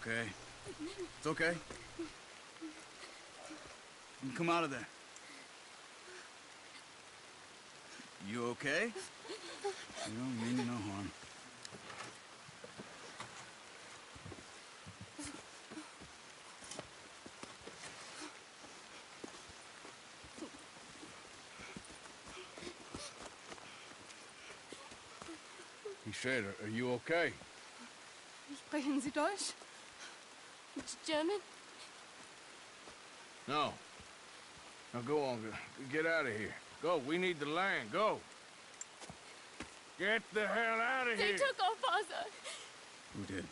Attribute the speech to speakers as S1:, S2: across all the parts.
S1: okay. It's okay. You come out of there. You okay? You don't mean you no harm.
S2: He said, are you okay?
S3: Sprechen Sie Deutsch? German?
S2: No. Now go on, get out of here. Go, we need the land, go. Get the hell out of
S3: They
S2: here!
S3: took our father.
S1: Who did?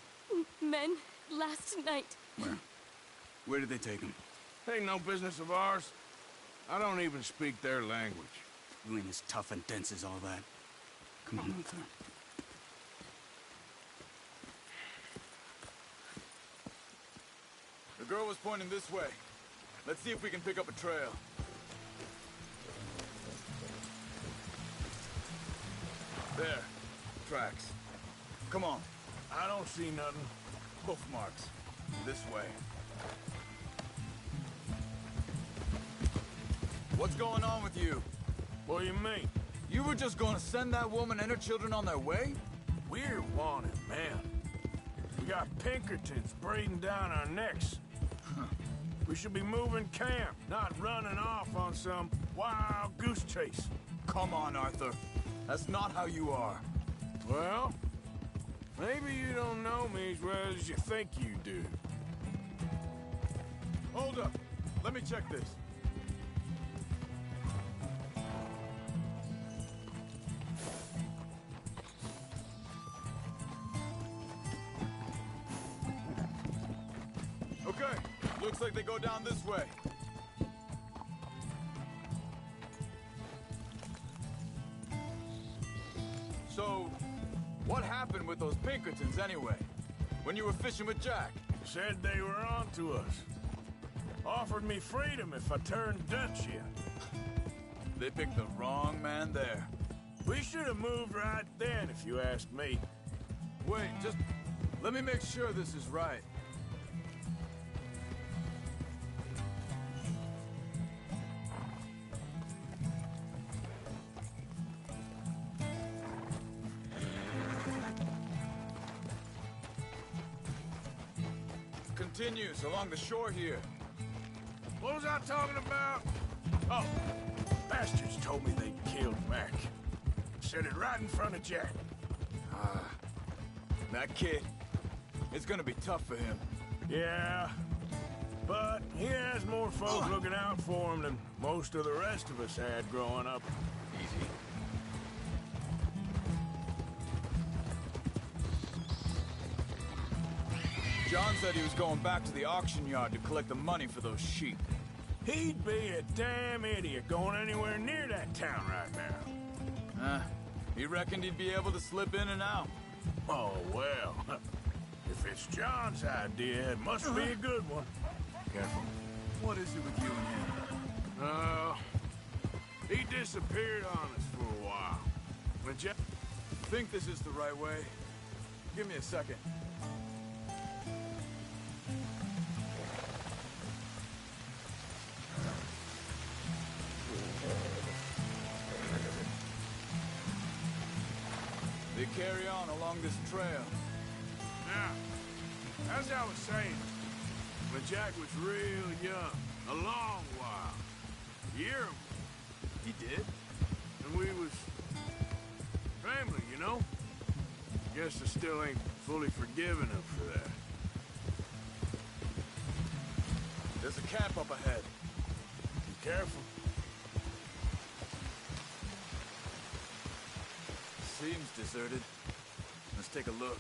S3: Men, last night.
S1: Where? Where did they take him?
S2: Ain't no business of ours. I don't even speak their language.
S1: You ain't as tough and dense as all that. Come on, Luther. The girl was pointing this way. Let's see if we can pick up a trail. There. Tracks. Come on.
S2: I don't see nothing.
S1: Hoof marks. This way. What's going on with you?
S2: What do you mean?
S1: You were just gonna send that woman and her children on their way?
S2: We're wanted, man. We got Pinkertons breathing down our necks. We should be moving camp, not running off on some wild goose chase.
S1: Come on, Arthur. That's not how you are.
S2: Well, maybe you don't know me as well as you think you do.
S1: Hold up. Let me check this. Okay. Looks like they go down this way. So, what happened with those Pinkertons anyway? When you were fishing with Jack?
S2: Said they were on to us. Offered me freedom if I turned Dutch yet.
S1: They picked the wrong man there.
S2: We should have moved right then, if you ask me.
S1: Wait, just let me make sure this is right. Continues along the shore here.
S2: What was I talking about? Oh, bastards told me they killed Mac. Said it right in front of Jack.
S1: That kid, it's gonna be tough for him.
S2: Yeah, but he has more folk looking out for him than most of the rest of us had growing up.
S1: Easy. John said he was going back to the auction yard to collect the money for those sheep.
S2: He'd be a damn idiot going anywhere near that town right now.
S1: He reckoned he'd be able to slip in and out.
S2: Oh, well. If it's John's idea, it must be a good one.
S1: Careful. What is it with you and him?
S2: He disappeared on us for a while. When Jack...
S1: Think this is the right way? Give me a second. They carry on along this trail.
S2: Now, as I was saying, when Jack was real young, a long while, year
S1: He did?
S2: and we was family, you know? Guess I still ain't fully forgiven him for that.
S1: There's a camp up ahead.
S2: Be careful.
S1: Seems deserted. Let's take a look.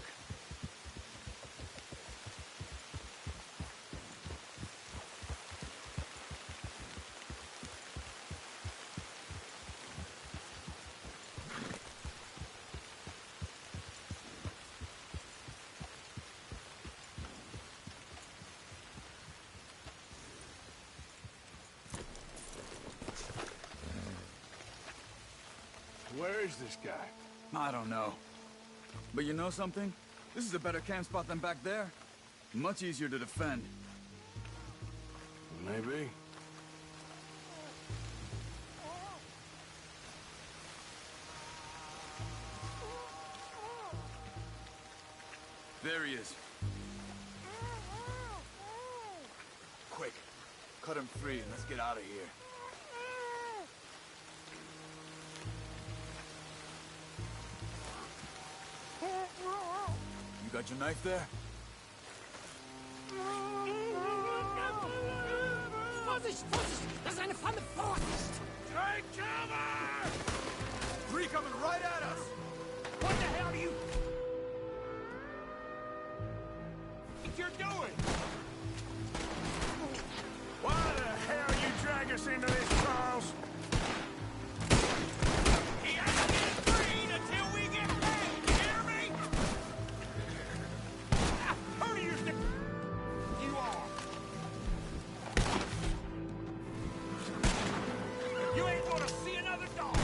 S2: Where is this guy?
S1: I don't know. But you know something? This is a better camp spot than back there. Much easier to defend.
S2: Maybe.
S1: There he is. Quick, cut him free and let's get out of here. You got your knife there?
S4: Vorsicht, Vorsicht! Das ist eine Falle! Vorsicht!
S2: Take cover!
S1: Three coming right at us!
S4: What the hell are you... What you're doing?
S2: Why the hell you drag us into this, Charles?
S4: He ain't getting free until we get back! You hear me? Who do you think you are? You ain't gonna see another dog!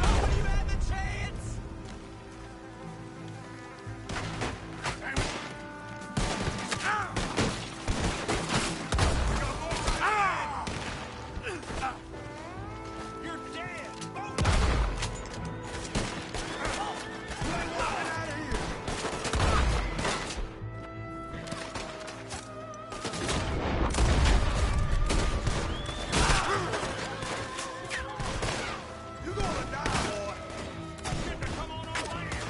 S4: Not when you had the chance! Damn it! Ah! You're dead! Both of you! Get out of here!
S1: You're gonna die, boy!
S4: Get to come on land!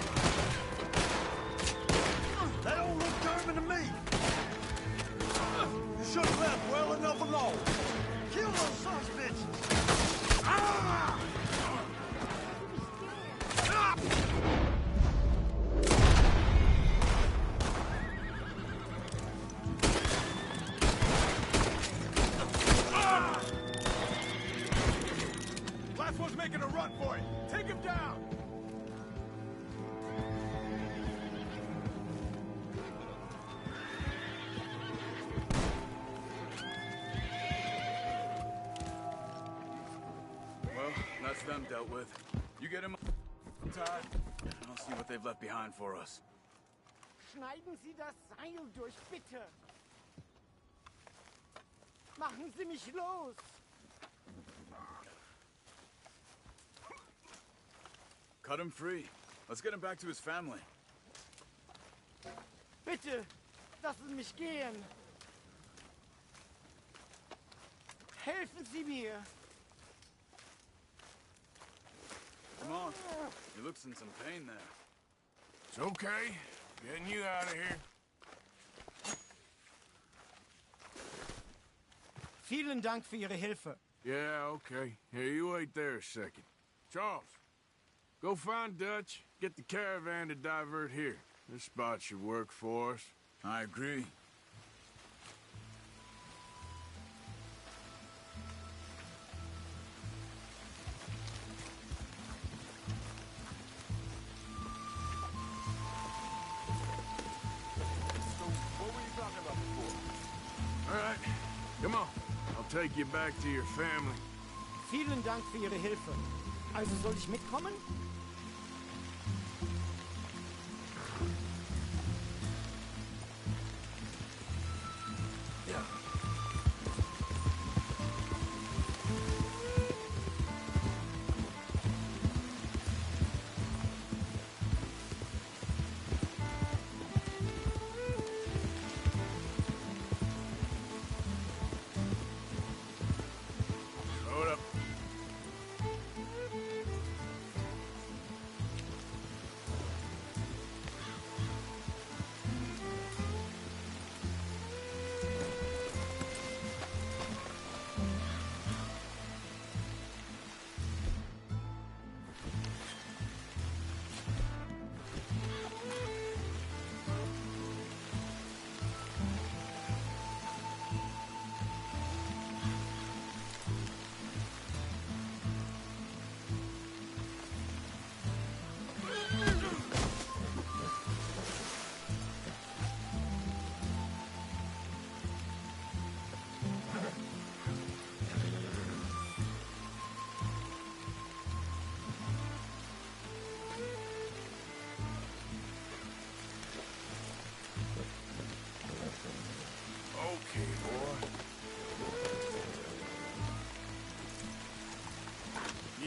S5: That don't look German to me. You should have left well enough alone. Kill those sons of bitches. Ah! Ah!
S1: Last one's making a run for it! Take him down! Well, that's them dealt with. You get him tied, and I'll see what they've left behind for us.
S6: Schneiden Sie das Seil durch, bitte! Machen Sie mich los!
S1: Cut him free. Let's get him back to his family.
S6: Bitte, lassen mich gehen! Helfen Sie mir!
S1: Come on. He looks in some pain there.
S2: It's okay. Getting you out of here.
S6: Vielen Dank für Ihre Hilfe.
S2: Yeah, okay. Here, you wait there a second. Charles, go find Dutch. Get the caravan to divert here. This spot should work for us.
S1: I agree. So, what were you talking about before?
S2: All right, come on. I'll take you back to your family.
S6: Vielen Dank für Ihre Hilfe. Also soll ich mitkommen?
S2: Ja. Hold up.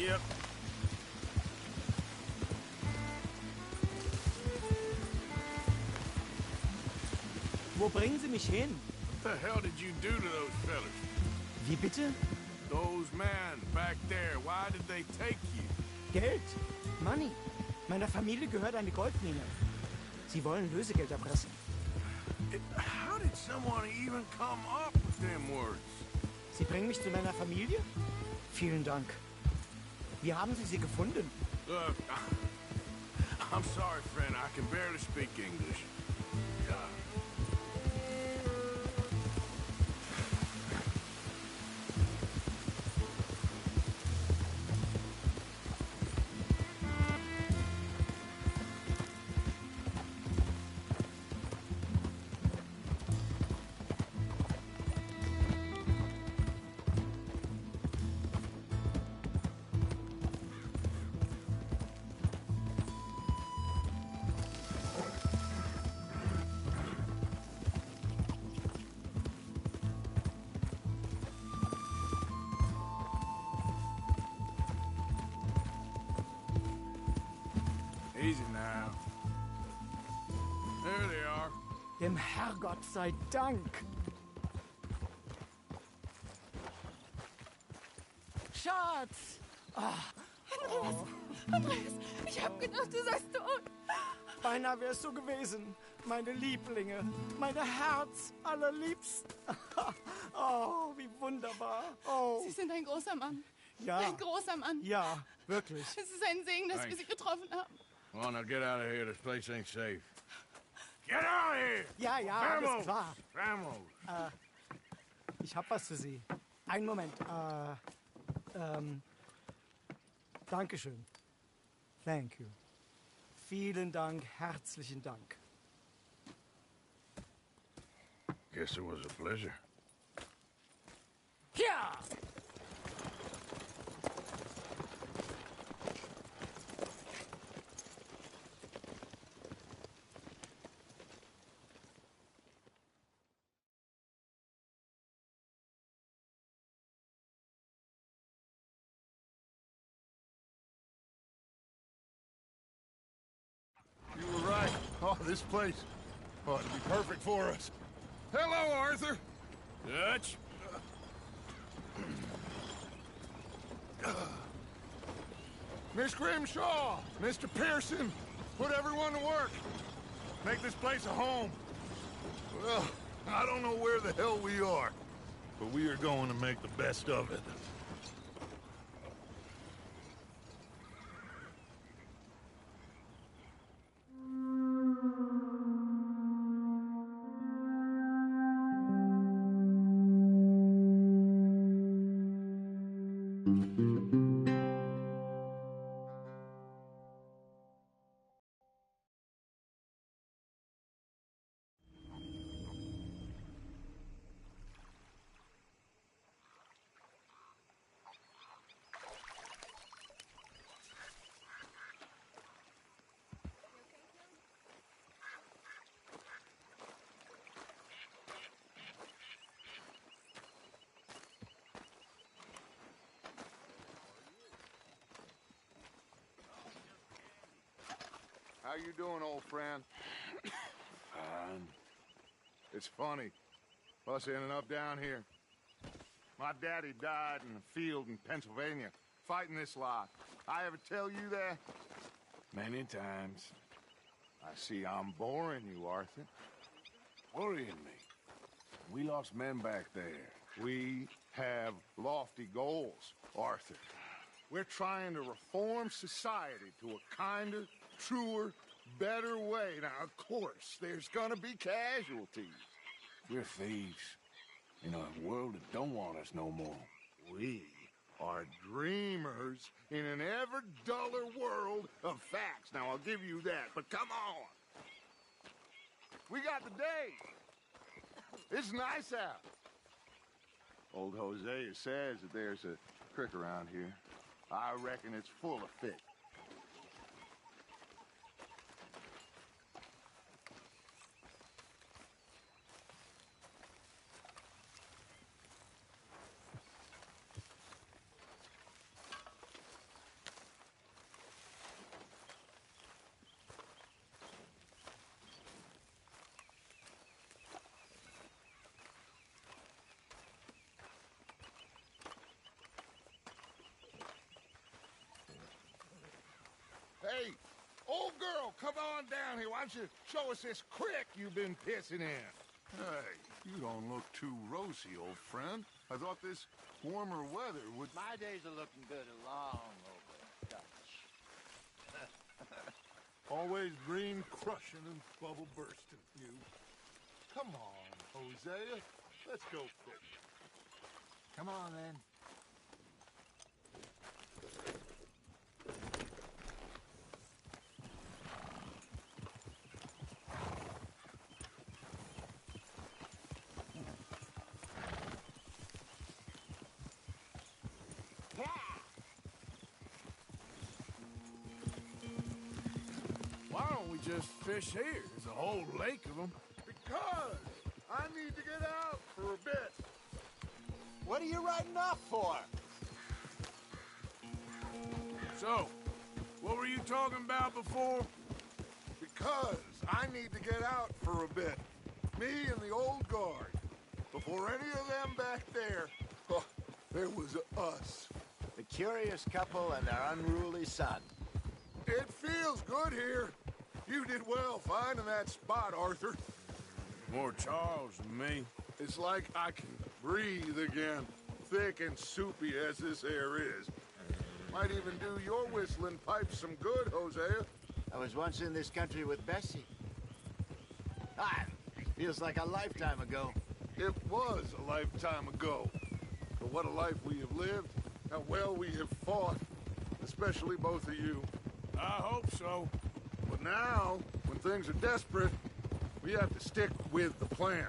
S2: Yep.
S6: Wo bringen Sie mich hin?
S2: What the hell did you do to those fellas?
S6: Wie bitte?
S2: Those men back there, why did they take you?
S6: Geld. Money. Meiner Familie gehört eine Goldmine. Sie wollen Lösegeld erpressen.
S2: How did someone even come up with them words?
S6: Sie bringen mich zu meiner Familie? Vielen Dank. Wie haben Sie sie gefunden?
S2: Look, I'm sorry, friend. I can barely speak English. Easy now. There they are.
S6: Dem Herrgott sei Dank. Schatz!
S3: Andreas, ich hab gedacht, du seist tot.
S6: Beinahe wär's so gewesen. Meine Lieblinge, meine Herz allerliebsten. Oh, wie wunderbar. Oh,
S3: Sie sind ein großer Mann.
S6: ja.
S3: Ein großer Mann.
S6: Ja, wirklich.
S3: Es ist ein Segen, dass wir
S2: Thanks.
S3: Sie getroffen haben.
S2: Well, now get out of here. This place ain't safe. Get out of here!
S6: Ja, ja, alles klar.
S2: Vamos!
S6: Ich hab was für Sie. Einen Moment. Dankeschön. Thank you. Vielen Dank, herzlichen Dank.
S2: Guess it was a pleasure.
S6: Ja!
S7: You were right. Oh, this place ought to be perfect for us. Hello, Arthur.
S2: Dutch?
S7: Miss Grimshaw, Mr. Pearson, put everyone to work. Make this place a home. Well, I don't know where the hell we are, but we are going to make the best of it. How you doing, old friend?
S2: Fine.
S7: It's funny, us ending up down here. My daddy died in the field in Pennsylvania, fighting this lot. I ever tell you that?
S2: Many times.
S7: I see I'm boring you, Arthur.
S2: Worrying me. We lost men back there.
S7: We have lofty goals, Arthur. We're trying to reform society to a kinder, truer, better way. Now, of course, there's gonna be casualties.
S2: We're thieves. In a world that don't want us no more.
S7: We are dreamers in an ever duller world of facts. Now, I'll give you that, but come on. We got the day. It's nice out. Old Hosea says that there's a creek around here. I reckon it's full of fish. don't you show us this creek you've been pissing in? Hey, you don't look too rosy, old friend. I thought this warmer weather would...
S5: My days are looking good along over Dutch.
S7: Always green crushing and bubble bursting, you. Come on, Hosea. Let's go fish.
S5: Come on, then.
S2: Why don't we just fish here? There's a whole lake of them.
S7: Because I need to get out for a bit.
S5: What are you riding off for?
S2: So, what were you talking about before?
S7: Because I need to get out for a bit. Me and the old guard. Before any of them back there, oh, there was us.
S5: The curious couple and their unruly son.
S7: It feels good here. You did well finding that spot, Arthur.
S2: More Charles than me.
S7: It's like I can breathe again, thick and soupy as this air is. Might even do your whistling pipes some good, Hosea.
S5: I was once in this country with Bessie. Feels like a lifetime ago.
S7: It was a lifetime ago. But what a life we have lived, how well we have fought, especially both of you.
S2: I hope so.
S7: But now, when things are desperate, we have to stick with the plan.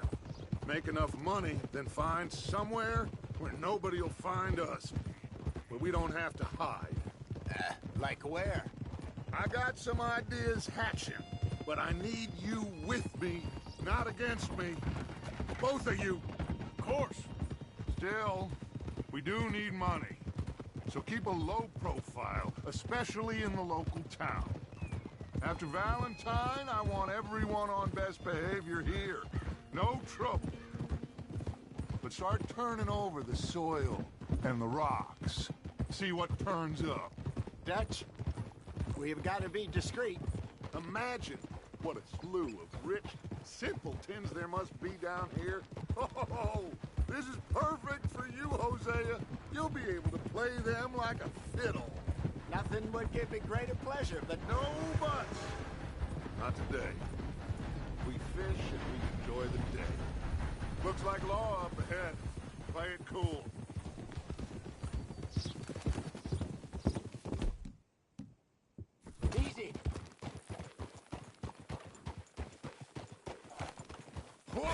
S7: Make enough money, then find somewhere where nobody will find us. Where we don't have to hide.
S5: Like where?
S7: I got some ideas hatching, but I need you with me, not against me. Both of you.
S2: Of course.
S7: Still, we do need money. So keep a low profile, especially in the local town. After Valentine, I want everyone on best behavior here. No trouble. But start turning over the soil and the rocks. See what turns up.
S5: Dutch, we've got to be discreet.
S7: Imagine what a slew of rich simpletons there must be down here. Oh, this is perfect for you, Hosea. You'll be able to play them like a fiddle.
S5: Nothing would give me greater pleasure, but
S7: No buts. Not today. We fish and we enjoy the day. Looks like law up ahead. Play it cool.
S5: easy.
S7: Whoa!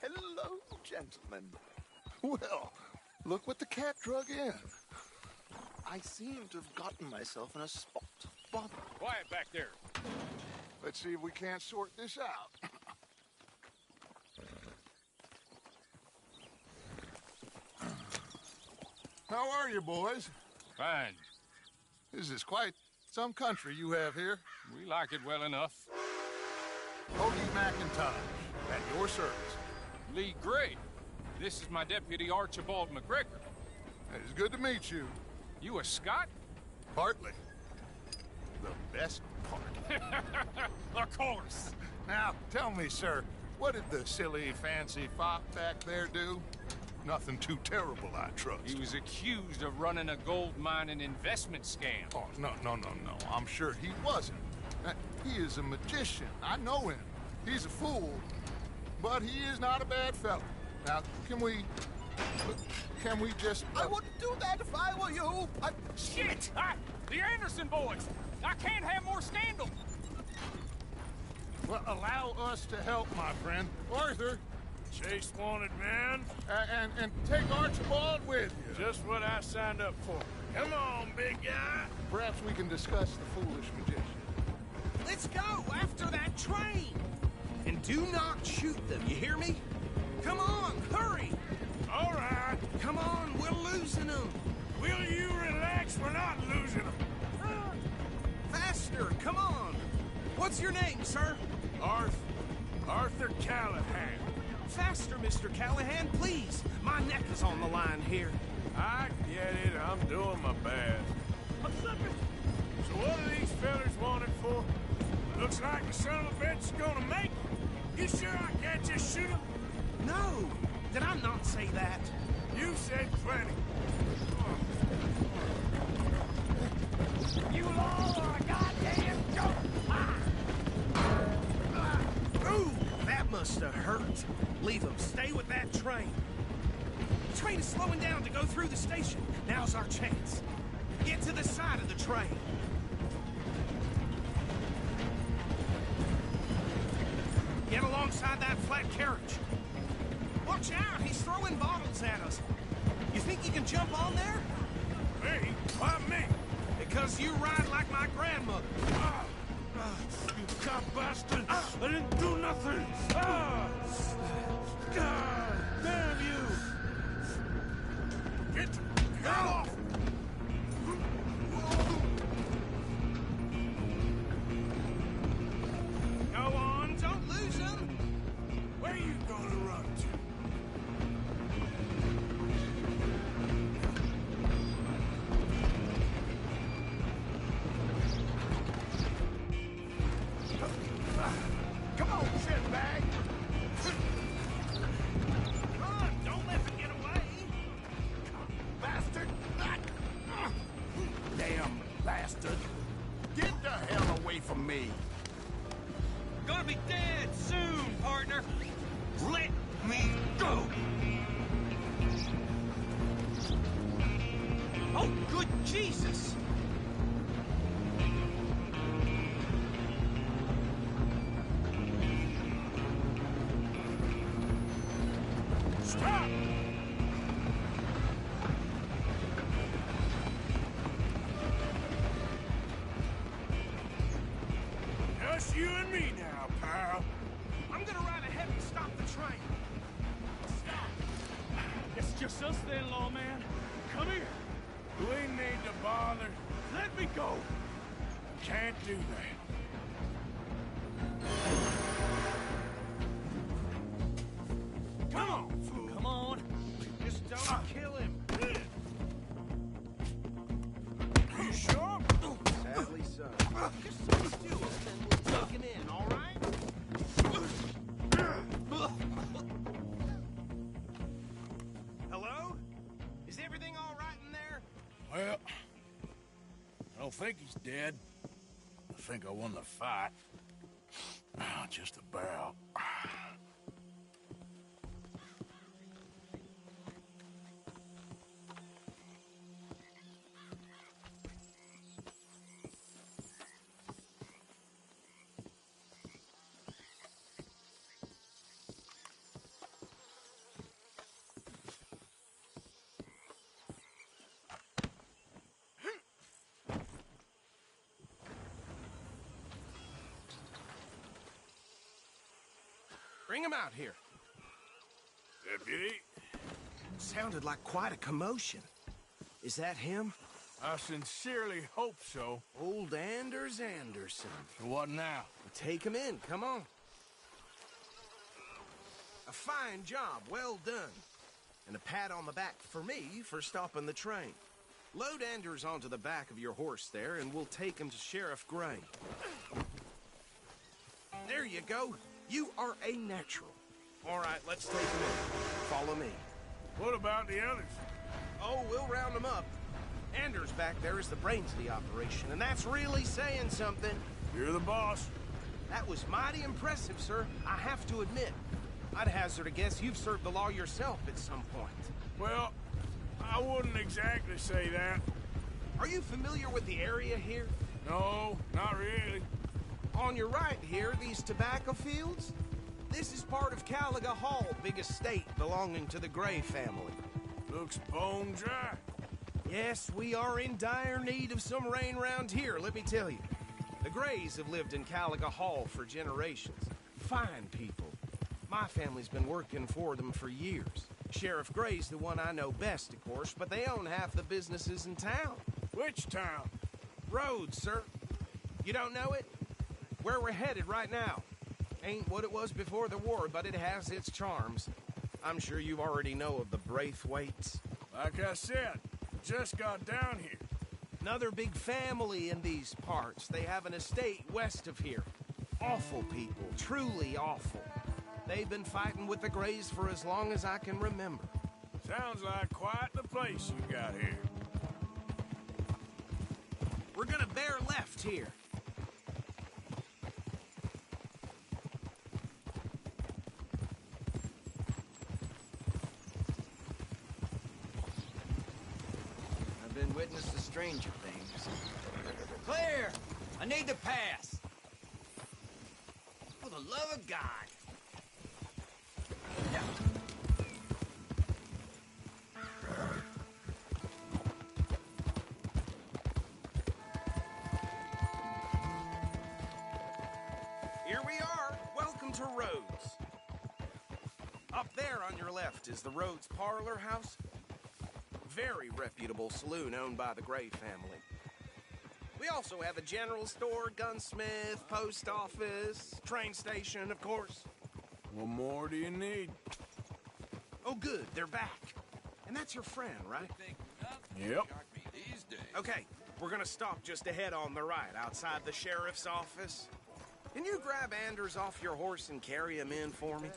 S5: Hello, gentlemen.
S7: Well, look what the cat drug in.
S8: I seem to have gotten myself in a spot of bother.
S4: Quiet back there.
S7: Let's see if we can't sort this out. How are you, boys?
S4: Fine.
S7: This is quite some country you have here.
S4: We like it well enough.
S7: Hoagie McIntosh, at your service.
S4: Lee Gray. This is my deputy, Archibald McGregor.
S7: It's good to meet you.
S4: You a Scot?
S7: Partly. The best part.
S4: Of course.
S7: Now, tell me, sir, what did the silly, fancy fop back there do? Nothing too terrible, I trust.
S4: He was accused of running a gold mining investment scam.
S7: Oh, no. I'm sure he wasn't. He is a magician. I know him. He's a fool, but he is not a bad fellow. Now, can we just...
S5: I wouldn't do that if I were you.
S4: Shit! The Anderson boys! I can't have more scandal!
S7: Well, allow us to help, my friend. Arthur,
S2: Chase wanted man.
S7: and take Archibald with you.
S2: Just what I signed up for. Come on, big guy.
S7: Perhaps we can discuss the foolish magician.
S9: Let's go after that train! And do not shoot them, you hear me? Come on, hurry!
S2: All right.
S9: Come on, we're losing them!
S2: Will you relax? We're not losing them.
S9: Faster, come on! What's your name, sir?
S2: Arth. Arthur Callahan.
S9: Faster, Mr. Callahan, please. My neck is on the line here.
S2: I get it. I'm doing my best. I'm slipping. So what are these fellas wanted for? Looks like the son of a bitch is gonna make it. You sure I can't just shoot him?
S9: No. Did I not say that?
S2: You said plenty.
S4: You all are a goddamn joke!
S9: Ooh, that must have hurt. Leave him. Stay with that train. The train is slowing down to go through the station. Now's our chance. Get to the side of the train. Get alongside that flat carriage. Watch out, he's throwing bottles at us. You think you can jump on there?
S2: Me? Why me?
S9: Because you ride like my grandmother.
S2: You cop bastard! I didn't do nothing! God damn you! Get off!
S9: Go on, don't lose him.
S2: Where you gonna run to?
S7: Come on, shitbag!
S9: Run, don't let him get away.
S7: Bastard! Damn bastard! Get the hell away from me!
S9: Gonna be dead soon, partner. Let me go. Oh, good Jesus!
S2: Stop! Just you and me now, pal.
S9: I'm gonna ride ahead and stop the train.
S4: It's just us then, lawman. Come here.
S2: We need to bother.
S4: Let me go.
S2: Can't do that.
S9: Come on, fool.
S4: Come on.
S9: Just don't kill him.
S2: You sure?
S9: Sadly so. Just subdue him, and we'll take him in, all right? Hello? Is everything all right in there?
S2: Well, I don't think he's dead. I think I won the fight. Just about.
S9: Bring him out here.
S2: Deputy,
S9: Sounded like quite a commotion. Is that him?
S2: I sincerely hope so.
S9: Old Anders Anderson.
S2: What now?
S9: Take him in, come on. A fine job, well done. And a pat on the back for me for stopping the train. Load Anders onto the back of your horse there, and we'll take him to Sheriff Gray. There you go. You are a natural. All right, let's take him in. Follow me.
S2: What about the others?
S9: Oh, we'll round them up. Anders back there is the brains of the operation, and that's really saying something.
S2: You're the boss.
S9: That was mighty impressive, sir. I have to admit. I'd hazard a guess you've served the law yourself at some point.
S2: Well, I wouldn't exactly say that.
S9: Are you familiar with the area here?
S2: No, not really.
S9: On your right here, these tobacco fields? This is part of Caliga Hall, big estate belonging to the Gray family.
S2: Looks bone dry.
S9: Yes, we are in dire need of some rain round here, let me tell you. The Grays have lived in Caliga Hall for generations. Fine people. My family's been working for them for years. Sheriff Gray's the one I know best, of course, but they own half the businesses in town.
S2: Which town?
S9: Rhodes, sir. You don't know it? Where we're headed right now. Ain't what it was before the war, but it has its charms. I'm sure you already know of the Braithwaites.
S2: Like I said, just got down here.
S9: Another big family in these parts. They have an estate west of here. Awful people, truly awful. They've been fighting with the Greys for as long as I can remember.
S2: Sounds like quite the place you got here.
S9: We're gonna bear left here.
S6: I've been witness to stranger things. Clear! I need to pass. For the love of God. Yeah.
S9: Here we are. Welcome to Rhodes. Up there on your left is the Rhodes Parlor House. Very reputable saloon owned by the Gray family. We also have a general store, gunsmith, post office, train station, of course.
S2: What more do you need?
S9: Oh, good, they're back. And that's your friend, right?
S2: Yep.
S9: Okay, we're gonna stop just ahead on the right, outside the sheriff's office. Can you grab Anders off your horse and carry him in for me?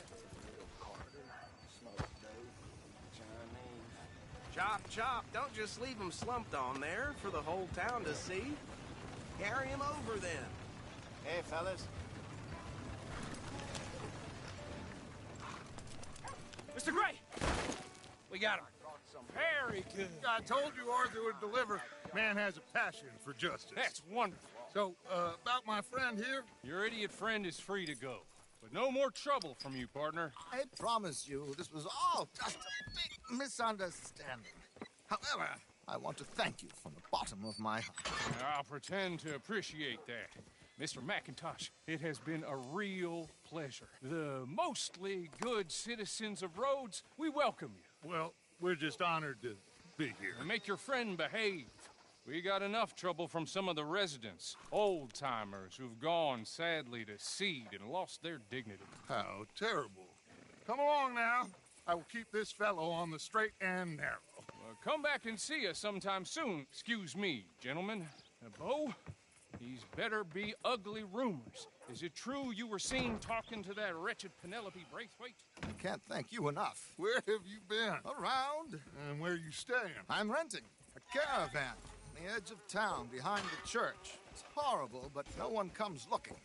S9: Chop, chop, don't just leave him slumped on there for the whole town to see. Carry him over, then.
S6: Hey, fellas.
S4: Mr. Gray! We got him. Very good.
S7: I told you Arthur would deliver. Man has a passion for justice.
S4: That's wonderful.
S7: So, about my friend here?
S4: Your idiot friend is free to go. But no more trouble from you, partner.
S8: I promise you, this was all just a big misunderstanding. However, I want to thank you from the bottom of my heart.
S4: I'll pretend to appreciate that. Mr. McIntosh, it has been a real pleasure. The mostly good citizens of Rhodes, we welcome you.
S7: Well, we're just honored to be here.
S4: And make your friend behave. We got enough trouble from some of the residents, old-timers who've gone, sadly, to seed and lost their dignity.
S7: How terrible. Come along now. I will keep this fellow on the straight and narrow.
S4: Come back and see us sometime soon. Excuse me, gentlemen. Bo, these better be ugly rumors. Is it true you were seen talking to that wretched Penelope Braithwaite?
S8: I can't thank you enough.
S7: Where have you been?
S8: Around.
S7: And where you staying?
S8: I'm renting a caravan on the edge of town behind the church. It's horrible, but no one comes looking.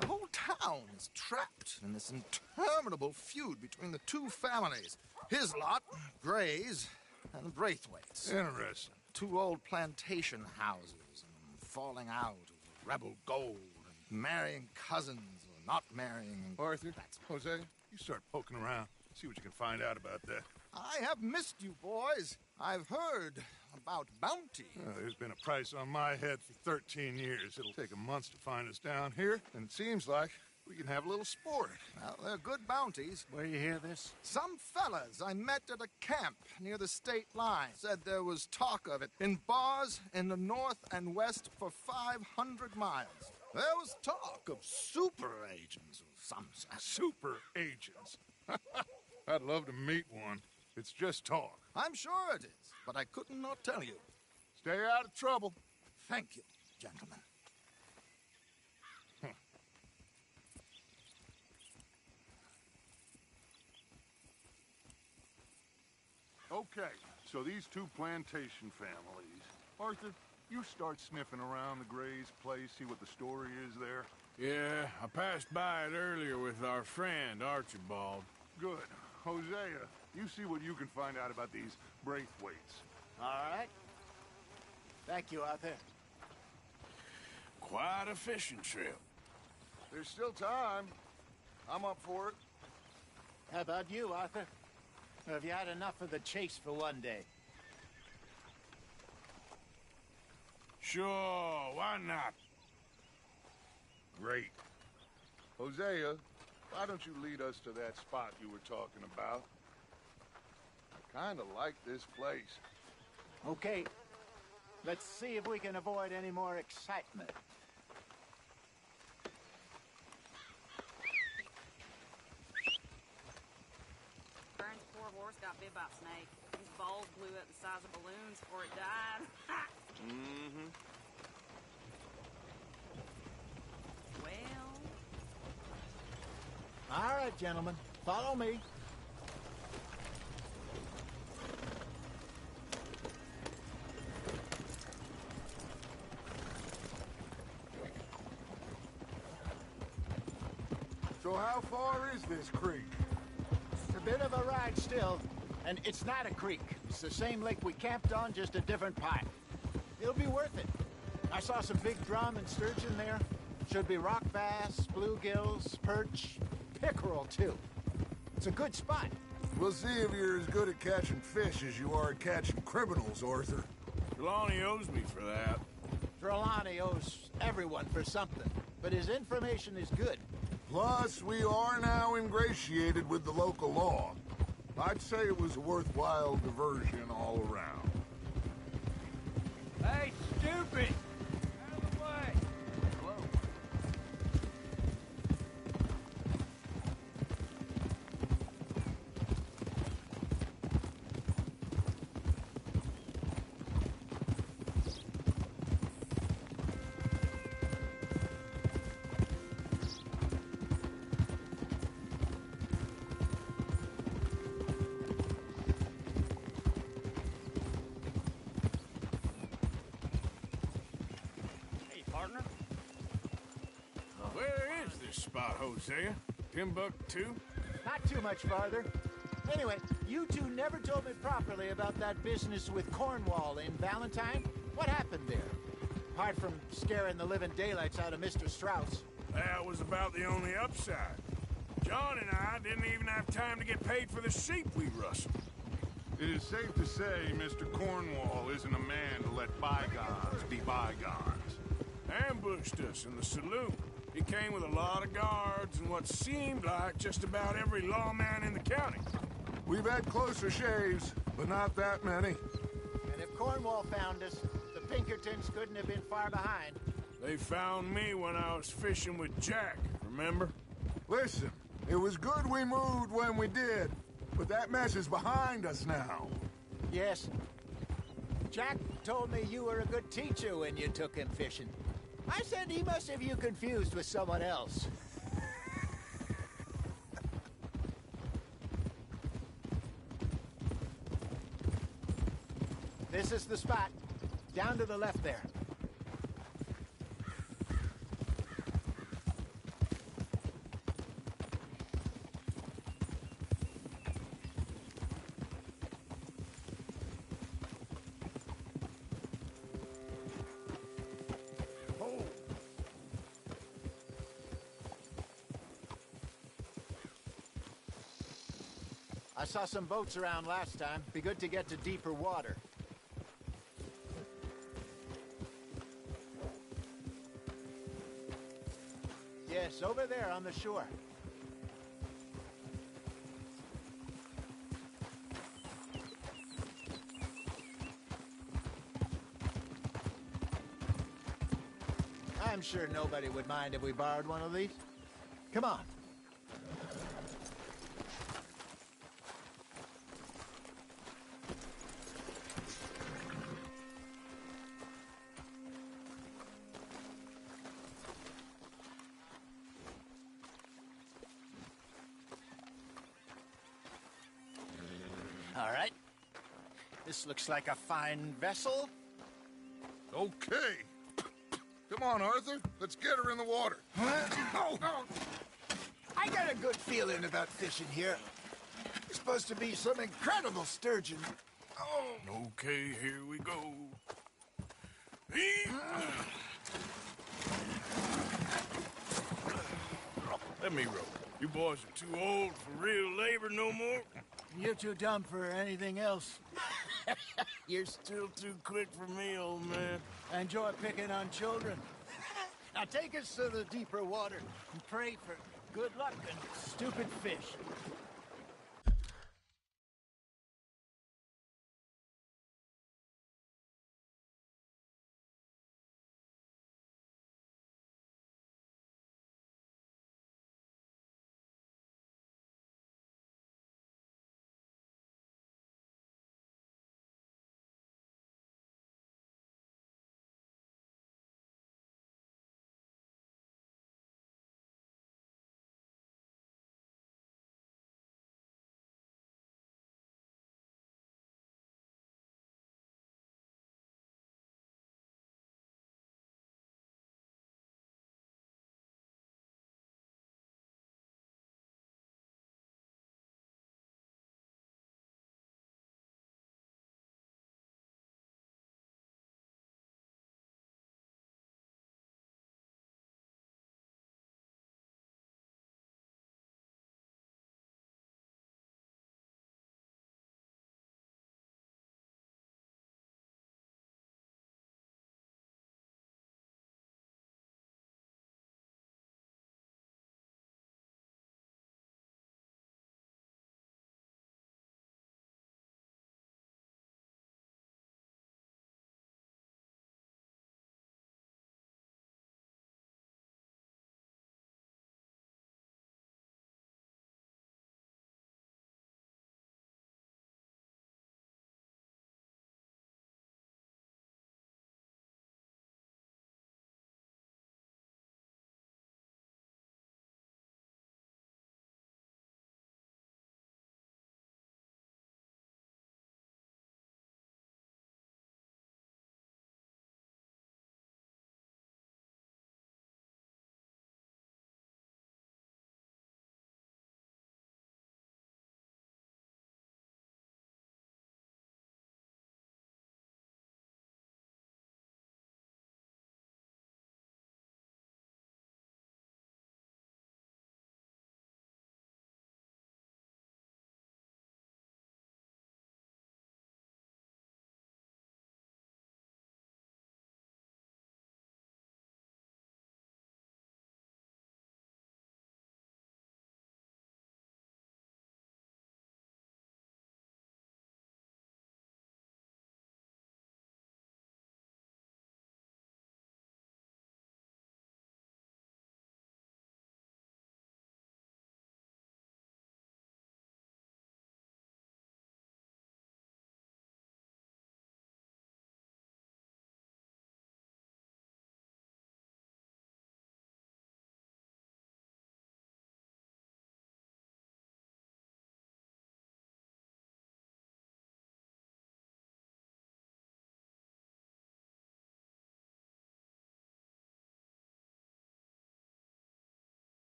S8: The whole town is trapped in this interminable feud between the two families. His lot, Gray's, and Braithwaite's.
S7: Interesting.
S8: Two old plantation houses, and falling out over rebel gold, and marrying cousins or not marrying.
S7: Arthur, Jose, you start poking around. See what you can find out about that.
S8: I have missed you, boys. I've heard about bounty.
S7: There's been a price on my head for 13 years. It'll take a month to find us down here, and it seems like we can have a little sport.
S8: Well, they're good bounties.
S2: Where you hear this?
S8: Some fellas I met at a camp near the state line said there was talk of it in bars in the north and west for 500 miles. There was talk of super agents of some sort.
S7: Super agents. I'd love to meet one. It's just talk.
S8: I'm sure it is, but I couldn't not tell you.
S7: Stay out of trouble.
S8: Thank you, gentlemen.
S7: Okay, so these two plantation families. Arthur, you start sniffing around the Gray's place, see what the story is there.
S2: Yeah, I passed by it earlier with our friend, Archibald.
S7: Good. Hosea, you see what you can find out about these Braithwaites.
S6: All right. Thank you, Arthur.
S2: Quite a fishing trip.
S7: There's still time. I'm up for it.
S6: How about you, Arthur? Or have you had enough of the chase for one day?
S2: Sure, why not?
S7: Great. Hosea, why don't you lead us to that spot you were talking about? I kind of like this place.
S6: Okay. Let's see if we can avoid any more excitement.
S10: horse got bit by a snake. His balls blew up the size of balloons before it died.
S7: Mm-hmm.
S10: Well...
S11: All right, gentlemen. Follow me.
S7: So how far is this creek?
S11: It's a bit of a ride still, and it's not a creek. It's the same lake we camped on, just a different pipe. It'll be worth it. I saw some big drum and sturgeon there. Should be rock bass, bluegills, perch, pickerel, too. It's a good spot.
S7: We'll see if you're as good at catching fish as you are at catching criminals, Arthur.
S2: Trelawney owes me for that.
S11: Trelawney owes everyone for something, but his information is good.
S7: Plus, we are now ingratiated with the local law. I'd say it was a worthwhile diversion all around.
S6: Hey, stupid! Out of the way! Hello?
S10: Partner?
S2: Where is this spot, Hosea? Timbuktu?
S11: Not too much farther. Anyway, you two never told me properly about that business with Cornwall in Valentine. What happened there? Apart from scaring the living daylights out of Mr. Strauss.
S2: That was about the only upside. John and I didn't even have time to get paid for the sheep we rustled.
S7: It is safe to say Mr. Cornwall isn't a man to let bygones be bygones.
S2: Ambushed us in the saloon. He came with a lot of guards and what seemed like just about every lawman in the county.
S7: We've had closer shaves, but not that many.
S11: And if Cornwall found us, the Pinkertons couldn't have been far behind.
S2: They found me when I was fishing with Jack, remember?
S7: Listen, it was good we moved when we did, but that mess is behind us now.
S11: Yes. Jack told me you were a good teacher when you took him fishing. I said he must have you confused with someone else. This is the spot. Down to the left there. I saw some boats around last time. Be good to get to deeper water. Yes, over there on the shore. I'm sure nobody would mind if we borrowed one of these. Come on. All right. This looks like a fine vessel.
S7: Okay. Come on, Arthur. Let's get her in the water.
S11: Oh. I got a good feeling about fishing here. It's supposed to be some incredible sturgeon. Oh.
S2: Okay, here we go. Let me row. You boys are too old for real labor no more.
S11: You're too dumb for anything else.
S2: You're still too quick for me, old man.
S11: I enjoy picking on children. Now take us to the deeper water and pray for good luck and stupid fish.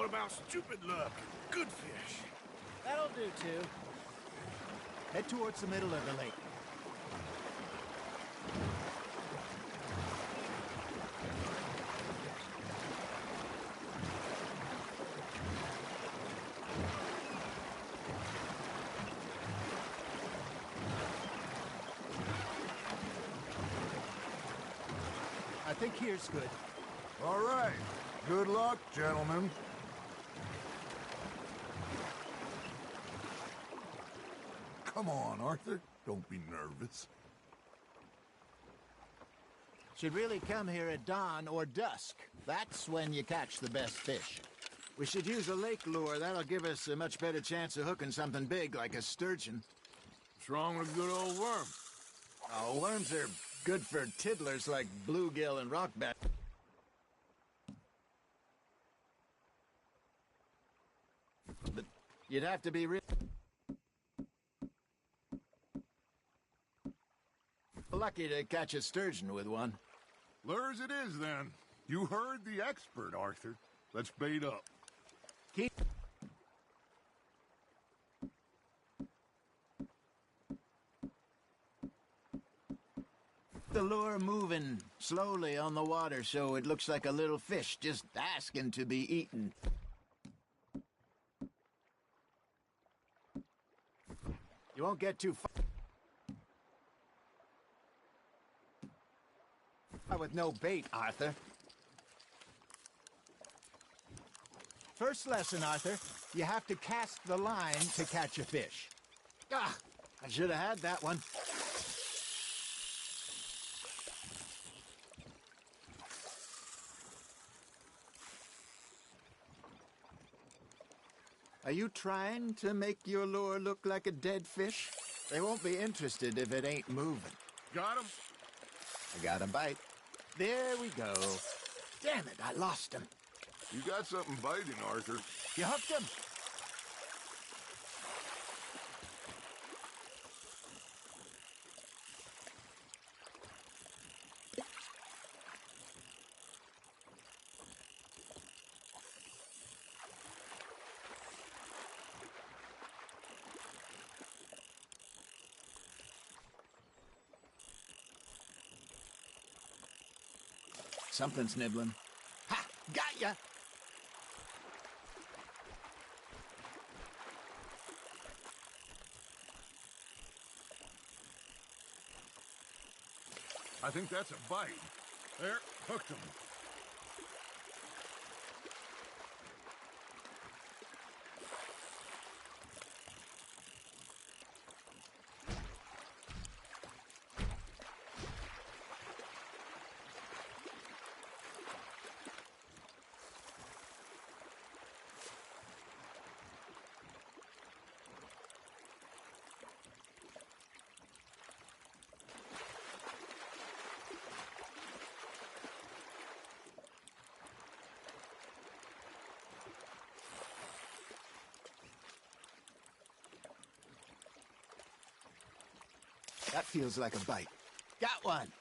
S2: about stupid luck and good fish.
S11: That'll do, too. Head towards the middle of the lake. I think here's good.
S7: All right. Good luck, gentlemen. Come on, Arthur. Don't be nervous.
S11: Should really come here at dawn or dusk. That's when you catch the best fish. We should use a lake lure. That'll give us a much better chance of hooking something big like a sturgeon.
S2: What's wrong with a good old worm?
S11: Oh, worms are good for tiddlers like bluegill and rockbat. But you'd have to be real lucky to catch a sturgeon with one.
S7: Lures it is, then. You heard the expert, Arthur. Let's bait up.
S11: Keep the lure moving slowly on the water so it looks like a little fish just asking to be eaten. You won't get too far with no bait, Arthur. First lesson, Arthur. You have to cast the line to catch a fish. Ah, I should have had that one. Are you trying to make your lure look like a dead fish? They won't be interested if it ain't moving.
S7: Got him?
S11: I got a bite. There we go. Damn it, I lost him.
S7: You got something biting, Arthur.
S11: You hooked him? Something's nibbling. Ha! Got ya!
S7: I think that's a bite. There, hooked him.
S11: That feels like a bite. Got one!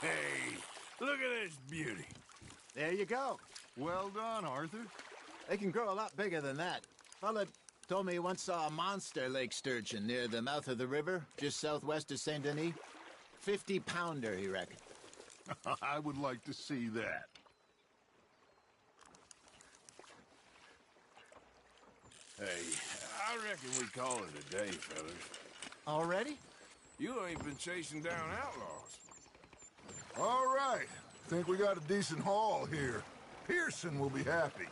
S2: Hey, look at this beauty.
S11: There you go.
S7: Well done, Arthur.
S11: They can grow a lot bigger than that. Fella told me he once saw a monster lake sturgeon near the mouth of the river, just southwest of Saint Denis. 50-pounder, he reckoned.
S7: I would like to see that.
S2: Hey, I reckon we call it a day, fellas.
S11: Already?
S2: You ain't been chasing down outlaws.
S7: All right. Think we got a decent haul here. Pearson will be happy.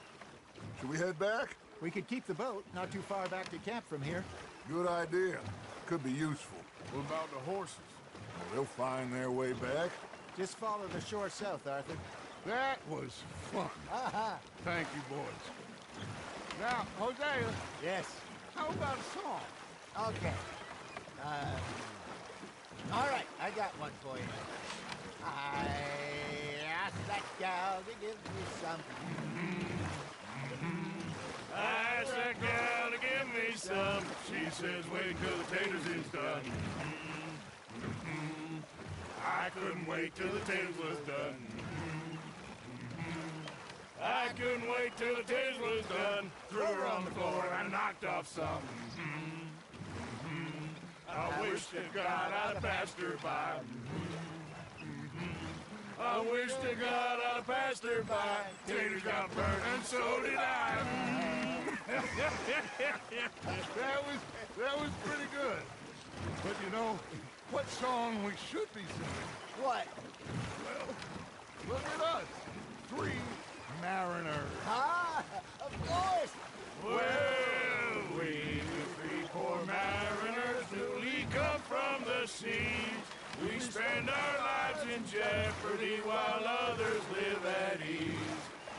S7: Should we head back?
S11: We could keep the boat not too far back to camp from here.
S7: Good idea. Could be useful.
S2: What about the horses?
S7: They'll find their way back.
S11: Just follow the shore south, Arthur.
S7: That was fun. Thank you, boys. Now, Hosea,
S11: Yes.
S7: how about a song?
S11: Okay. All right, I got one for you. I asked that gal to give me some.
S2: I asked that gal to give me some. She says, wait till the taters is done. I couldn't wait till the taters was done. I couldn't wait till the taters was done. Threw her on the floor and knocked off some. I wish to God I'd have passed her by. I wish to God I'd have passed her by. Taters got burned and so did I.
S7: That was pretty good. But you know, what song we should be singing?
S11: What?
S7: Well, look at us. 3 mariners.
S11: Ah, of course.
S2: Well, we the 3 poor mariners newly come from the seas. We spend our lives in jeopardy while others live at ease.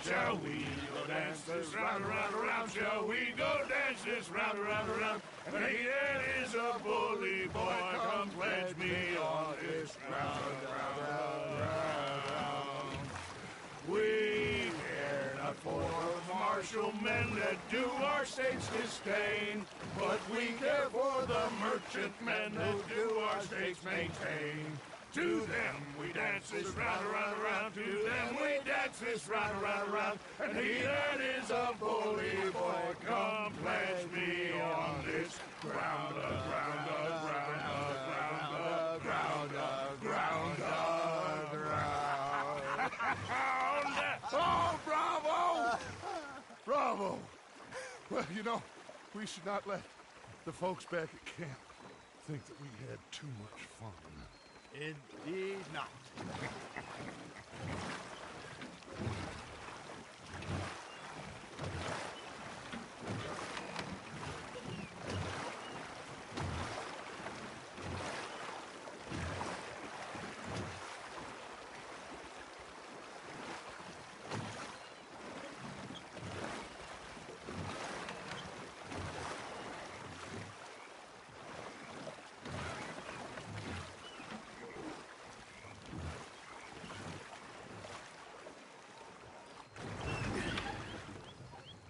S2: Shall we go dance this round, around, around? Shall we go dance this round, around, around? And he that is a bully boy, come pledge me on this round, round, round. We care not for martial men that do our state's disdain, but we care for the merchantmen that do our state's maintain. To them we dance this round, around, around. To them we dance this round, around, around. And he that is a bully boy, come pledge me on this ground, ground, ground, ground, ground, ground.
S7: Oh, bravo! Bravo! Well, you know, we should not let the folks back at camp think that we had too much fun.
S11: Indeed not.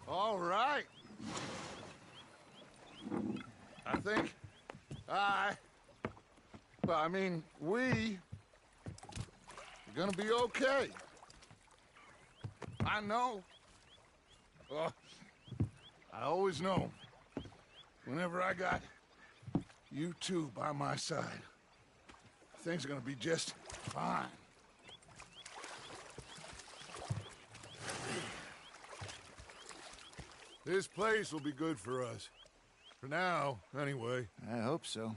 S7: All right. I think we are gonna be okay. I know. I always know. Whenever I got you two by my side, things are gonna be just fine. This place will be good for us. For now, anyway.
S11: I hope so.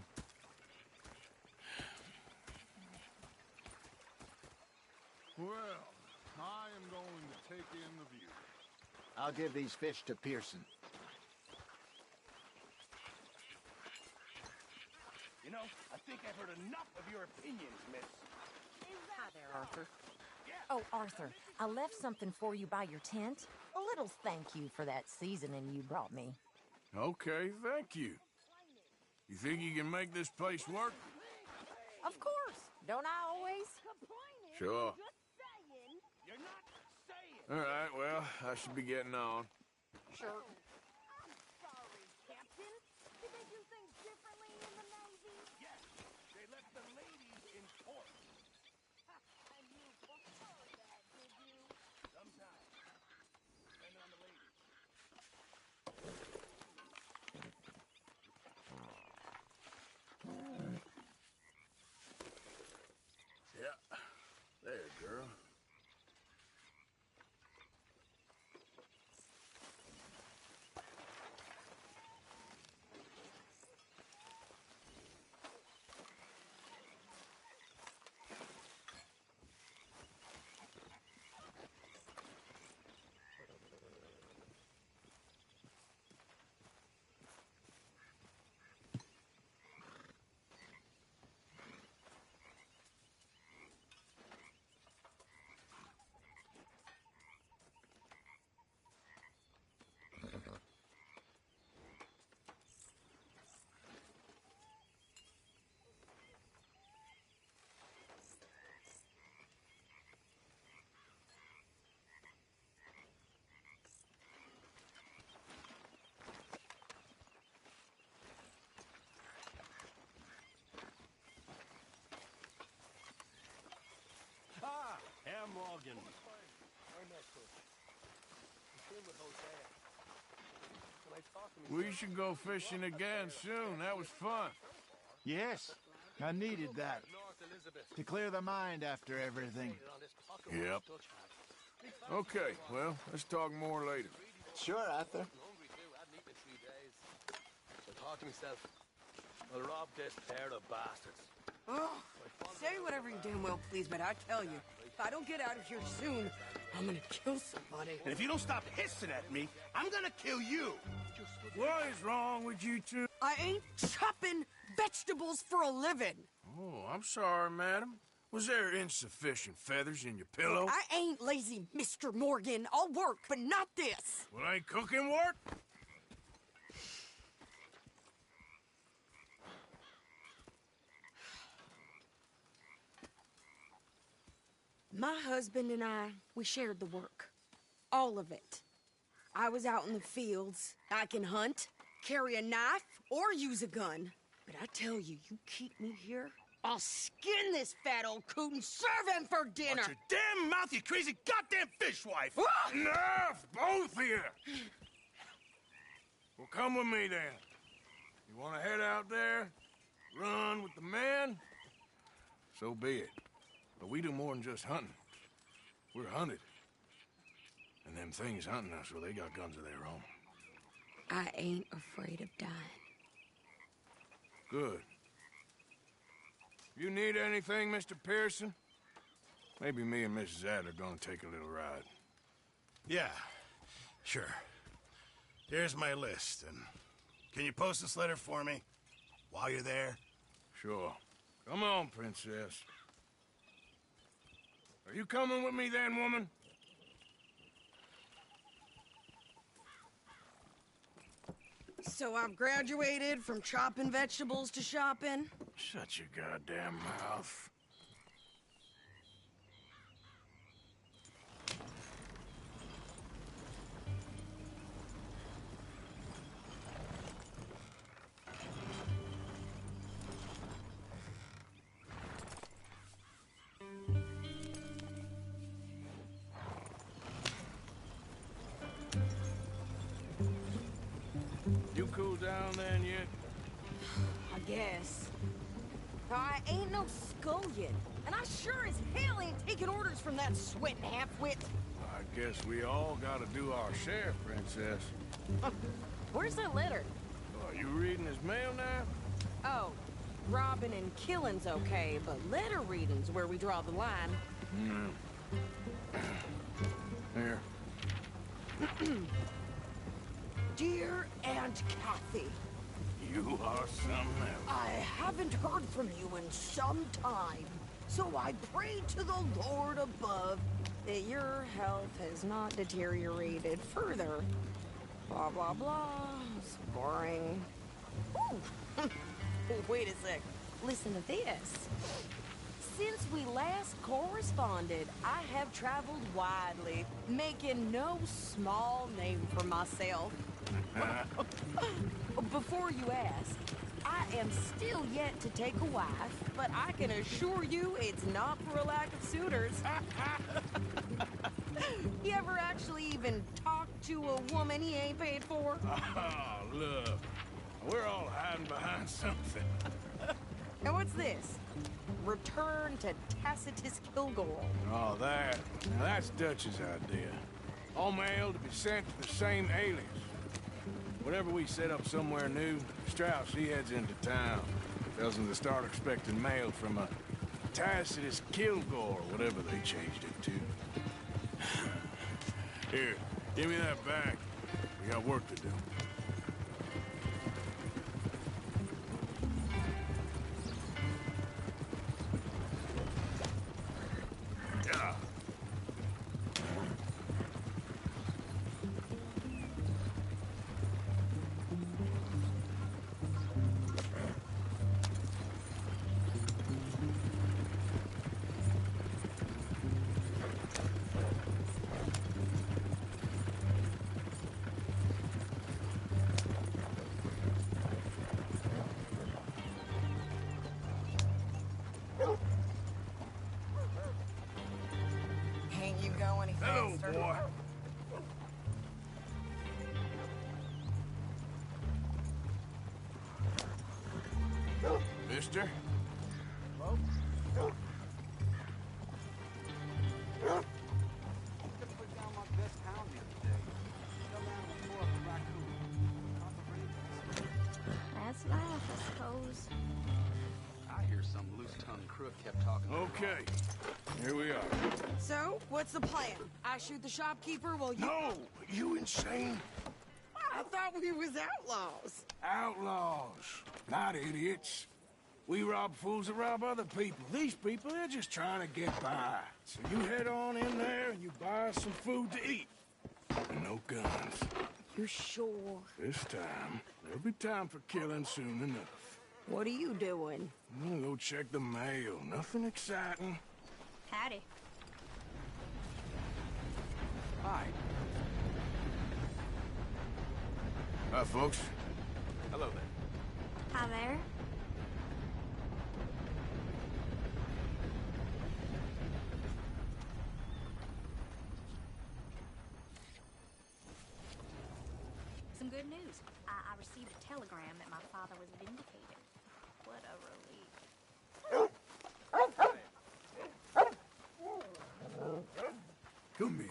S7: Well, I am going to take in the view.
S11: I'll give these fish to Pearson.
S9: You know, I think I've heard enough of your opinions, miss.
S10: Hi there, Arthur.
S12: Oh, Arthur, I left something for you by your tent. A little thank you for that seasoning you brought me.
S2: Okay, thank you. You think you can make this place work?
S12: Of course. Don't I always?
S2: Sure. All right, well, I should be getting on.
S12: Sure.
S10: Sorry, Captain. Did they do things differently in the Navy?
S9: Yes, they left the ladies in port.
S5: Morgan.
S2: We should go fishing again soon. That was fun.
S11: Yes, I needed that. To clear the mind after everything.
S2: Yep. Okay, well, let's talk more later.
S11: Sure, Arthur.
S5: I thought to myself, I'll rob this pair of bastards.
S13: Oh, say whatever you damn well please, but I tell you, if I don't get out of here soon, I'm gonna kill somebody.
S5: And if you don't stop hissing at me, I'm gonna kill you.
S2: What is wrong with you two?
S13: I ain't chopping vegetables for a living.
S2: Oh, I'm sorry, madam. Was there insufficient feathers in your pillow?
S13: I ain't lazy, Mr. Morgan. I'll work, but not this.
S2: Well, ain't cooking work?
S13: My husband and I, we shared the work. All of it. I was out in the fields. I can hunt, carry a knife, or use a gun. But I tell you, you keep me here, I'll skin this fat old coot and serve him for dinner.
S5: Watch your damn mouth, you crazy goddamn fishwife!
S2: Enough, both of you! Well, come with me, then. You want to head out there, run with the men? So be it. But we do more than just hunting. We're hunted. And them things hunting us, well, they got guns of their own.
S13: I ain't afraid of dying.
S2: Good. You need anything, Mr. Pearson? Maybe me and Mrs. Ad are gonna take a little ride.
S5: Yeah, sure. Here's my list, and can you post this letter for me while you're there?
S2: Sure. Come on, Princess. Are you coming with me then, woman?
S13: So I've graduated from chopping vegetables to shopping?
S2: Shut your goddamn mouth. You cool down then yet?
S13: I guess. I ain't no scullion, and I sure as hell ain't taking orders from that sweating half-wit.
S2: I guess we all gotta do our share, Princess.
S12: Where's that letter?
S2: Are you reading his mail now?
S12: Oh, robbing and killing's okay, but letter reading's where we draw the line.
S2: Here.
S13: Dear Aunt Kathy,
S2: You are something else.
S13: I haven't heard from you in some time, so I pray to the Lord above
S12: That your health has not deteriorated further. Blah, blah, blah. It's boring. Ooh. Wait a sec. Listen to this. Since we last corresponded, I have traveled widely, making no small name for myself. Before you ask, I am still yet to take a wife, but I can assure you it's not for a lack of suitors. You ever actually even talk to a woman he ain't paid for?
S2: Oh, look. We're all hiding behind something.
S12: And what's this? Return to Tacitus Kilgore.
S2: Oh, that. Now, that's Dutch's idea. All mail to be sent to the same alias. Whenever we set up somewhere new, Strauss, he heads into town. Tells them to start expecting mail from a Tacitus Kilgore, whatever they changed it to. Here, give me that back. We got work to do. Yeah. boy. Mister?
S11: Hello? Put down my best hound the other day. Fell down on the floor of a raccoon. Caught the rabies.
S14: That's life, I suppose.
S15: I hear some loose-tongued crook kept talking.
S2: Okay, here we are.
S13: So, what's the plan? I shoot the shopkeeper while you...
S2: No! You insane?
S13: I thought we was outlaws.
S2: Outlaws, not idiots. We rob fools that rob other people. These people, they're just trying to get by. So you head on in there and you buy us some food to eat. And no guns.
S13: You sure?
S2: This time, there'll be time for killing soon enough.
S13: What are you doing?
S2: I'm gonna go check the mail. Nothing exciting.
S14: Howdy.
S15: Hi.
S2: Hi, folks.
S15: Hello there.
S14: Hi there. Some good news. I received a telegram that my father was vindicated. What a relief.
S2: Come here.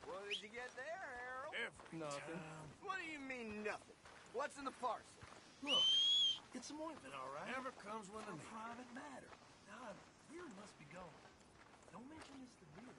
S6: What did you get there, Harold?
S2: Nothing.
S6: What do you mean, nothing? What's in the parcel?
S9: Look, it's some ointment, all right?
S2: Never comes with
S9: A
S2: a
S9: private matter. God, Weird must be gone. Don't mention this to Weird.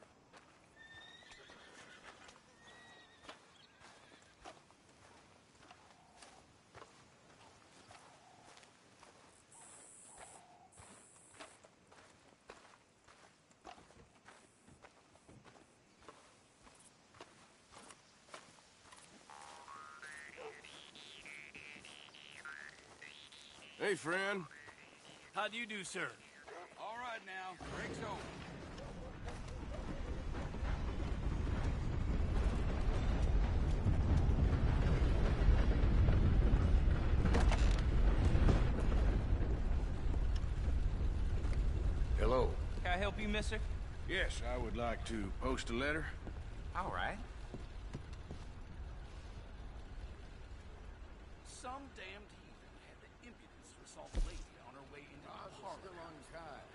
S2: Hey, friend.
S16: How do you do, sir?
S1: All right now, break's over.
S2: Hello.
S16: Can I help you, mister?
S2: Yes, I would like to post a letter.
S16: All right. Some damned heathen had the impudence to assault a lady on her way into the parlor.
S7: Still untied.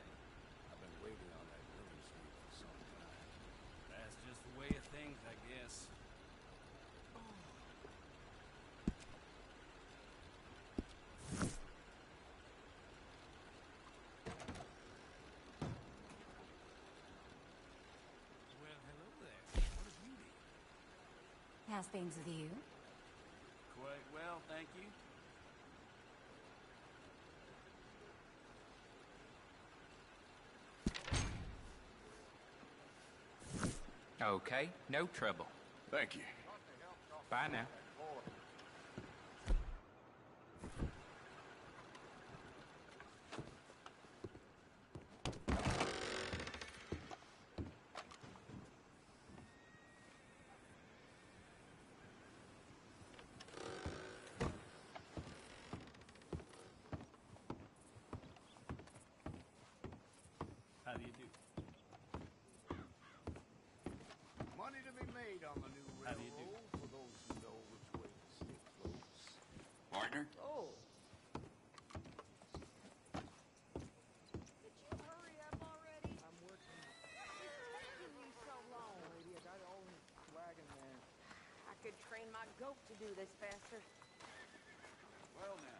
S7: I've been waiting on that living suite for some time.
S16: That's just the way of things, I guess. Well, hello there. What have you been?
S14: How's things with you?
S16: Quite well, thank you.
S15: Okay, no trouble.
S2: Thank you.
S15: Bye now.
S16: How do you do?
S7: Money to be made on the new
S16: How do you do?
S7: railroad for those who know which way to stay close.
S1: Partner?
S7: Oh.
S13: Could you hurry up already?
S7: I'm working.
S13: It's taking you so long.
S7: Lady, I got all this wagon there.
S13: I could train my goat to do this faster.
S1: Well now.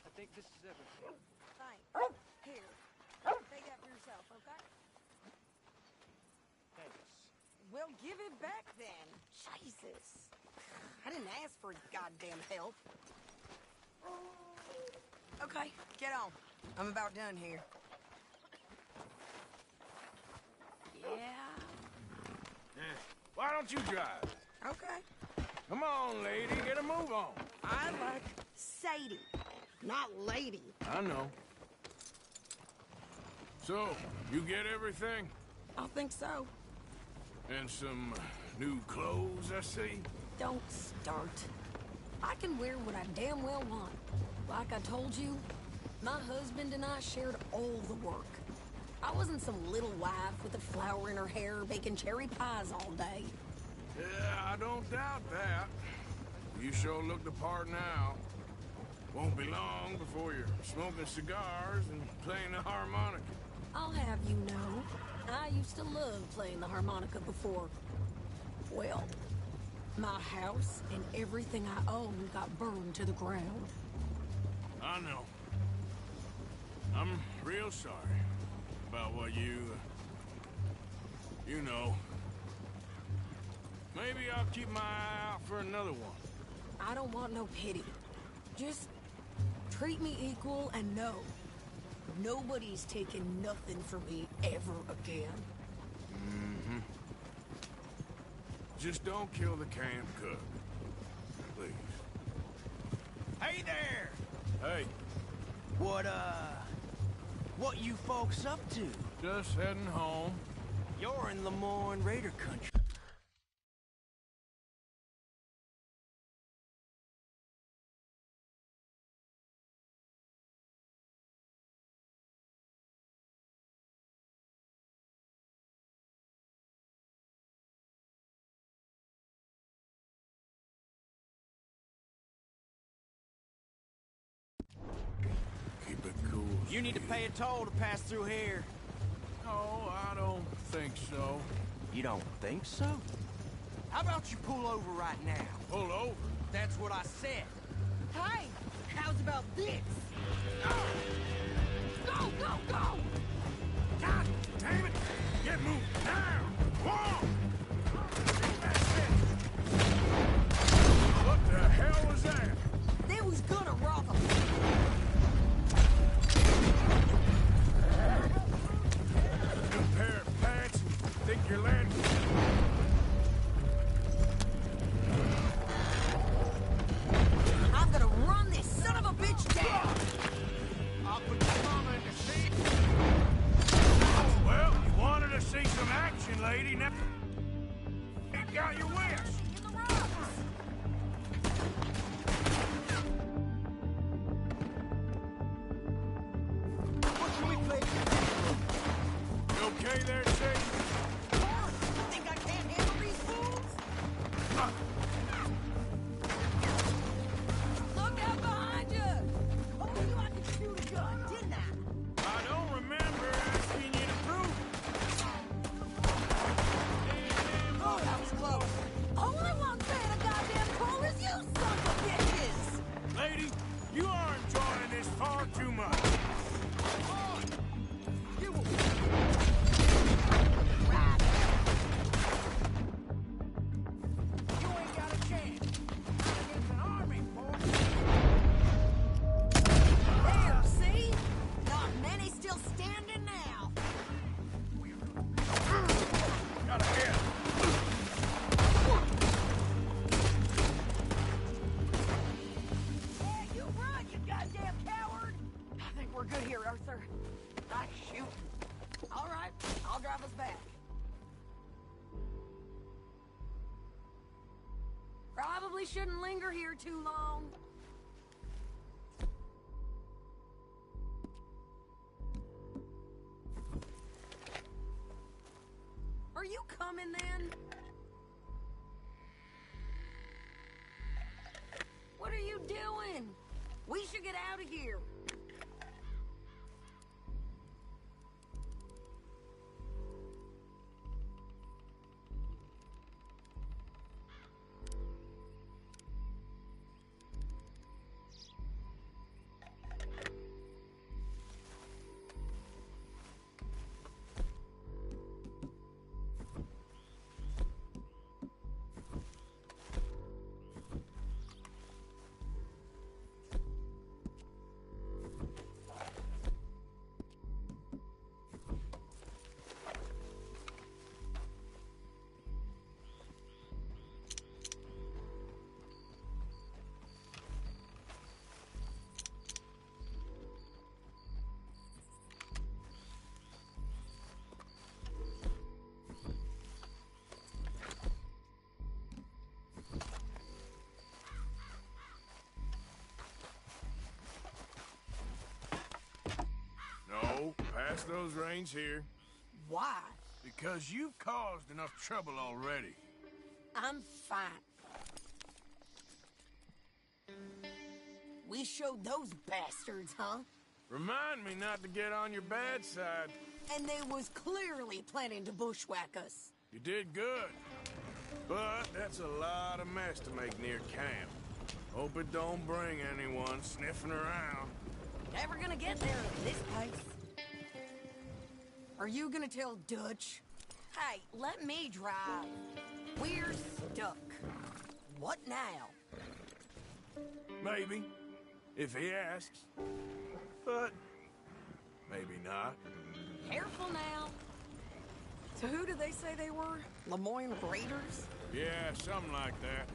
S6: I think this is everything.
S13: Thanks. Here. Take that give it back then. Jesus. I didn't ask for goddamn help. Okay, get on. I'm about done here. Yeah.
S2: Why don't you drive?
S13: Okay.
S2: Come on, lady, get a move on.
S13: I like Sadie, not lady.
S2: I know. So, you get everything?
S13: I think so.
S2: And some new clothes, I see?
S13: Don't start. I can wear what I damn well want. Like I told you, my husband and I shared all the work. I wasn't some little wife with a flower in her hair baking cherry pies all day.
S2: Yeah, I don't doubt that. You sure look the part now. Won't be long before you're smoking cigars and playing the harmonica.
S13: I'll have you know, I used to love playing the harmonica before. Well, my house and everything I own got burned to the ground.
S2: I know. I'm real sorry about what you know. Maybe I'll keep my eye out for another one.
S13: I don't want no pity. Just treat me equal and know nobody's taking nothing from me ever again.
S2: Mm-hmm. Just don't kill the camp cook. Please.
S9: Hey there!
S2: Hey.
S9: What you folks up to?
S2: Just heading home.
S9: You're in Lemoyne Raider country.
S2: Keep it cool.
S9: You need to pay a toll to pass through here.
S2: No, I don't think so.
S9: You don't think so? How about you pull over right now?
S2: Pull over?
S9: That's what I said.
S13: Hey, how's about this? Go, go, go!
S2: God damn it! Get moving now! Whoa! What the hell was that?
S13: They was gonna rob them.
S2: New pair of pants and think you're landing.
S13: I'm gonna run this son of a bitch down.
S2: I'll put your mama in the seat. Well, you wanted to see some action, lady. Now you got your wish.
S9: What should we play?
S2: You okay there, Sadie?
S13: You think I can't handle these fools? Look out behind you! Oh, you I could shoot a gun, didn't I?
S2: I don't remember asking you to prove it.
S13: Oh, that was close. Only one fan of goddamn coal is you, son of a bitches!
S2: Lady, you are enjoying this far too much.
S9: You ain't got a chance. It's an army, boy.
S13: There, see? Not many still standing now.
S2: Got a hit.
S13: Yeah, you run, you goddamn coward! I think we're good here, Arthur. Nice shooting. All right, I'll drive us back. Probably shouldn't linger here too long. Are you coming then? What are you doing? We should get out of here.
S2: pass those reins here.
S13: Why?
S2: Because you've caused enough trouble already.
S13: I'm fine. We showed those bastards, huh?
S2: Remind me not to get on your bad side.
S13: And they was clearly planning to bushwhack us.
S2: You did good. But that's a lot of mess to make near camp. Hope it don't bring anyone sniffing around.
S13: Never gonna get there at this pace. Are you gonna tell Dutch? Hey, let me drive. We're stuck. What now?
S2: Maybe, if he asks. But maybe not.
S13: Careful now. So who did they say they were? Lemoyne Raiders?
S2: Yeah, something like that.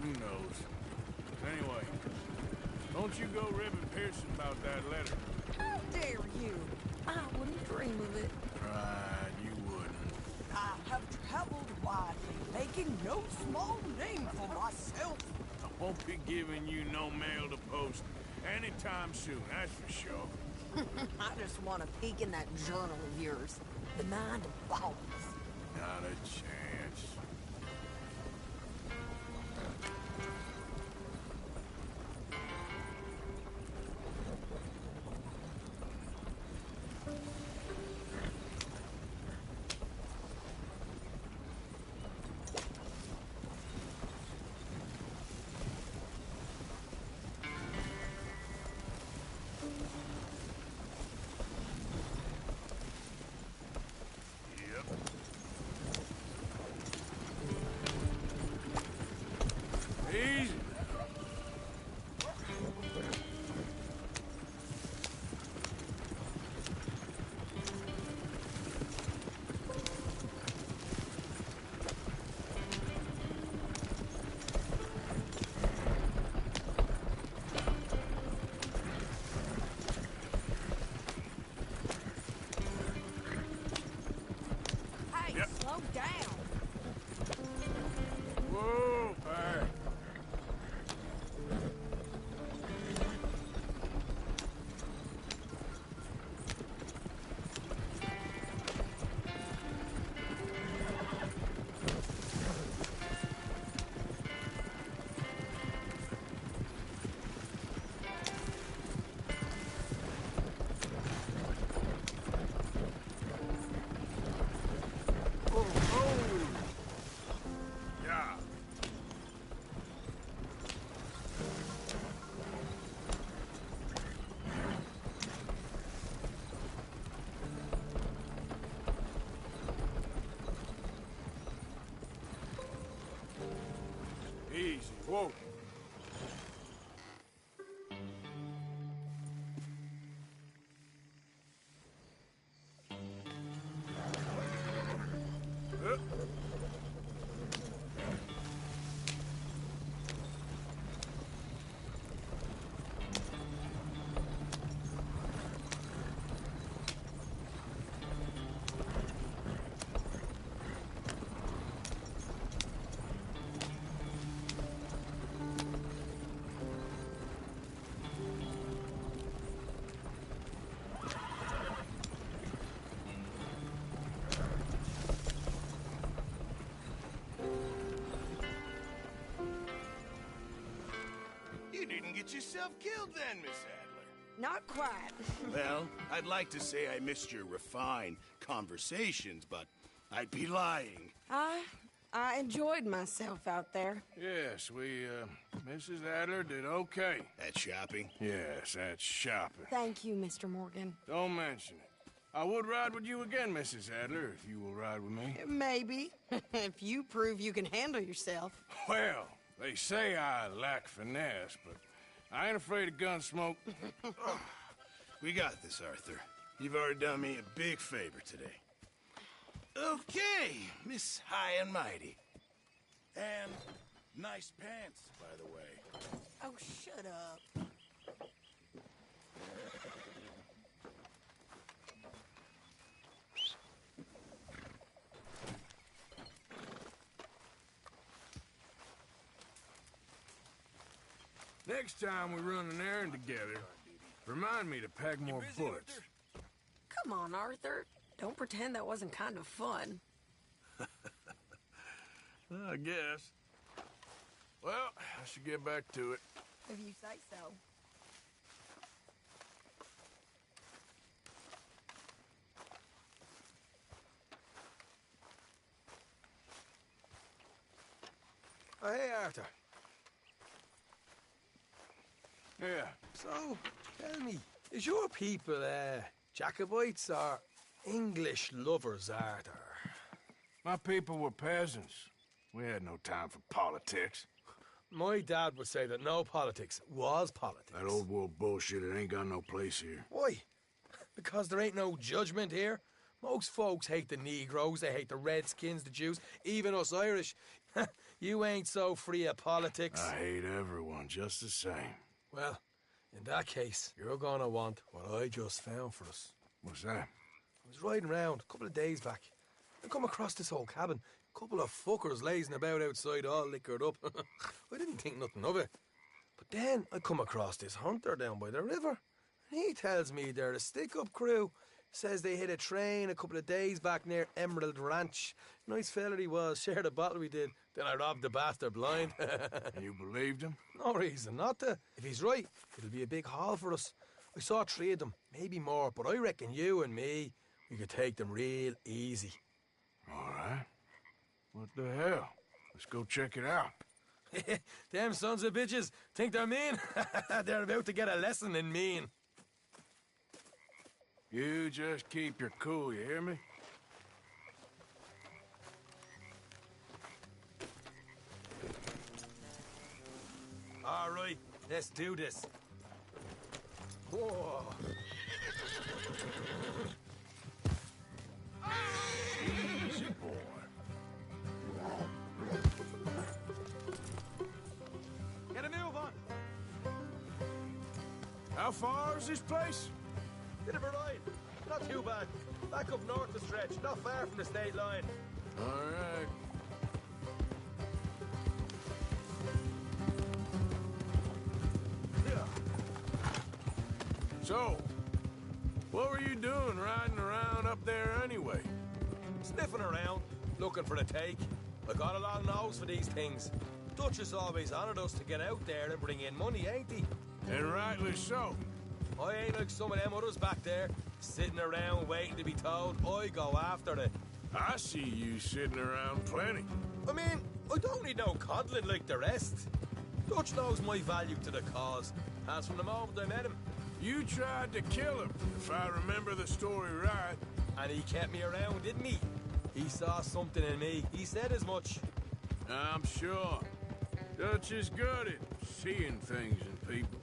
S2: Who knows? Anyway, don't you go ribbing Pearson about that letter.
S13: How dare you? I wouldn't dream of it.
S2: Right, you wouldn't.
S13: I have traveled widely, making no small name for myself.
S2: I won't be giving you no mail to post anytime soon, that's for sure.
S13: I just want to peek in that journal of yours. The mind of bones.
S2: Not a chance. Easy.
S13: Hey, slow down.
S2: Whoa, Barry. Yeah. Easy. Whoa.
S5: You didn't get yourself killed then, Miss Adler.
S13: Not quite.
S5: Well, I'd like to say I missed your refined conversations, but I'd be lying.
S13: I enjoyed myself out there.
S2: Yes, Mrs. Adler did okay.
S5: At shopping?
S2: Yes, at shopping.
S13: Thank you, Mr. Morgan.
S2: Don't mention it. I would ride with you again, Mrs. Adler, if you will ride with me.
S13: Maybe. If you prove you can handle yourself.
S2: Well, they say I lack finesse, but I ain't afraid of gun smoke.
S5: We got this, Arthur. You've already done me a big favor today. Okay, Miss High and Mighty. And nice pants, by the way.
S13: Oh, shut up.
S2: Next time we run an errand together, remind me to pack more bullets.
S12: Come on, Arthur. Don't pretend that wasn't kind of fun.
S2: I guess. Well, I should get back to it.
S12: If you say so.
S9: Oh, hey, Arthur.
S2: Yeah.
S9: So, tell me, is your people, Jacobites or English lovers, Arthur?
S2: My people were peasants. We had no time for politics.
S9: My dad would say that no politics was politics.
S2: That old world bullshit, it ain't got no place here.
S9: Why? Because there ain't no judgment here. Most folks hate the Negroes, they hate the Redskins, the Jews, even us Irish. You ain't so free of politics.
S2: I hate everyone just the same.
S9: Well, in that case, you're gonna want what I just found for us.
S2: What's that?
S9: I was riding around a couple of days back. I come across this old cabin. A couple of fuckers lazing about outside all liquored up. I didn't think nothing of it. But then I come across this hunter down by the river. And he tells me they're a stick-up crew. Says they hit a train a couple of days back near Emerald Ranch. Nice fella he was, shared a bottle we did. Then I robbed the bastard blind.
S2: And you believed him?
S9: No reason not to. If he's right, it'll be a big haul for us. I saw 3 of them, maybe more, but I reckon you and me, we could take them real easy.
S2: All right. What the hell? Let's go check it out.
S9: Them sons of bitches think they're mean. They're about to get a lesson in mean.
S2: You just keep your cool, you hear me?
S9: All right, let's do this. Whoa.
S2: Easy boy.
S9: Get a move on.
S2: How far is this place?
S9: Bit of a ride. Not too bad. Back up north the stretch, not far from the state line.
S2: All right. So, what were you doing riding around up there anyway?
S9: Sniffing around, looking for a take. I got a long nose for these things. Dutch has always honoured us to get out there and bring in money, ain't he?
S2: And rightly so.
S9: I ain't like some of them others back there, sitting around waiting to be told. I go after it.
S2: I see you sitting around plenty.
S9: I mean, I don't need no coddling like the rest. Dutch knows my value to the cause, as from the moment I met him.
S2: You tried to kill him, if I remember the story right.
S9: And he kept me around, didn't he? He saw something in me. He said as much.
S2: I'm sure. Dutch is good at seeing things in people.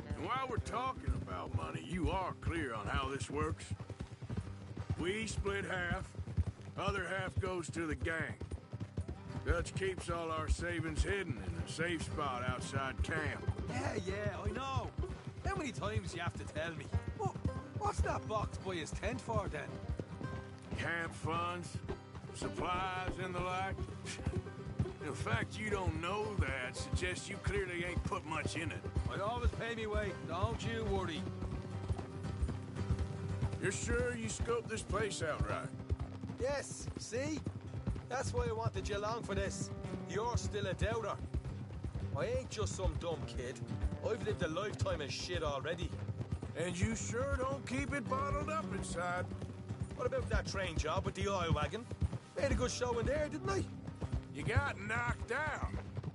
S2: And while we're talking about money, you are clear on how this works? We split half, other half goes to the gang. Dutch keeps all our savings hidden in a safe spot outside camp.
S9: Yeah, I know. How many times you have to tell me? What's that box by his tent for, then?
S2: Camp funds, supplies, and the like. The fact you don't know that suggests you clearly ain't put much in it.
S9: I always pay me way, don't you worry.
S2: You're sure you scoped this place out right?
S9: Yes, see? That's why I wanted you along for this. You're still a doubter. I ain't just some dumb kid. I've lived a lifetime of shit already.
S2: And you sure don't keep it bottled up inside.
S9: What about that train job with the oil wagon? Made a good show in there, didn't I?
S2: You got knocked out.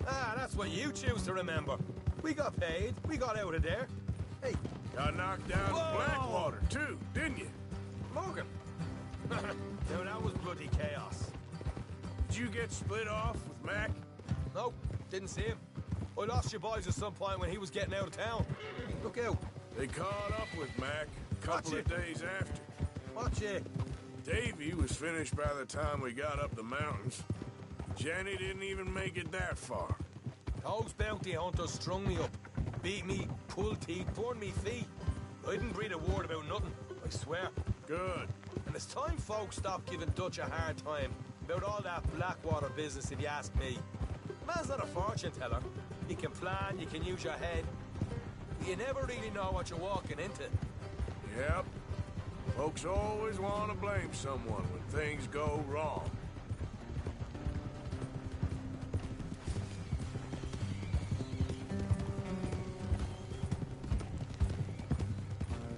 S9: Ah, that's what you choose to remember. We got paid. We got out of there. Hey.
S2: Got knocked out in Blackwater, too, didn't you?
S9: Morgan. Now that was bloody chaos.
S2: Did you get split off with Mac?
S9: No, didn't see him. I lost your boys at some point when he was getting out of town. Look out.
S2: They caught up with Mac a couple of days after.
S9: Watch it.
S2: Davy was finished by the time we got up the mountains. Jenny didn't even make it that far.
S9: Those bounty hunters strung me up. Beat me, pulled teeth, burned me feet. I didn't breathe a word about nothing, I swear.
S2: Good.
S9: And it's time folks stopped giving Dutch a hard time about all that Blackwater business, if you ask me. Man's not a fortune teller. You can plan, you can use your head. You never really know what you're walking into.
S2: Yep. Folks always want to blame someone when things go wrong.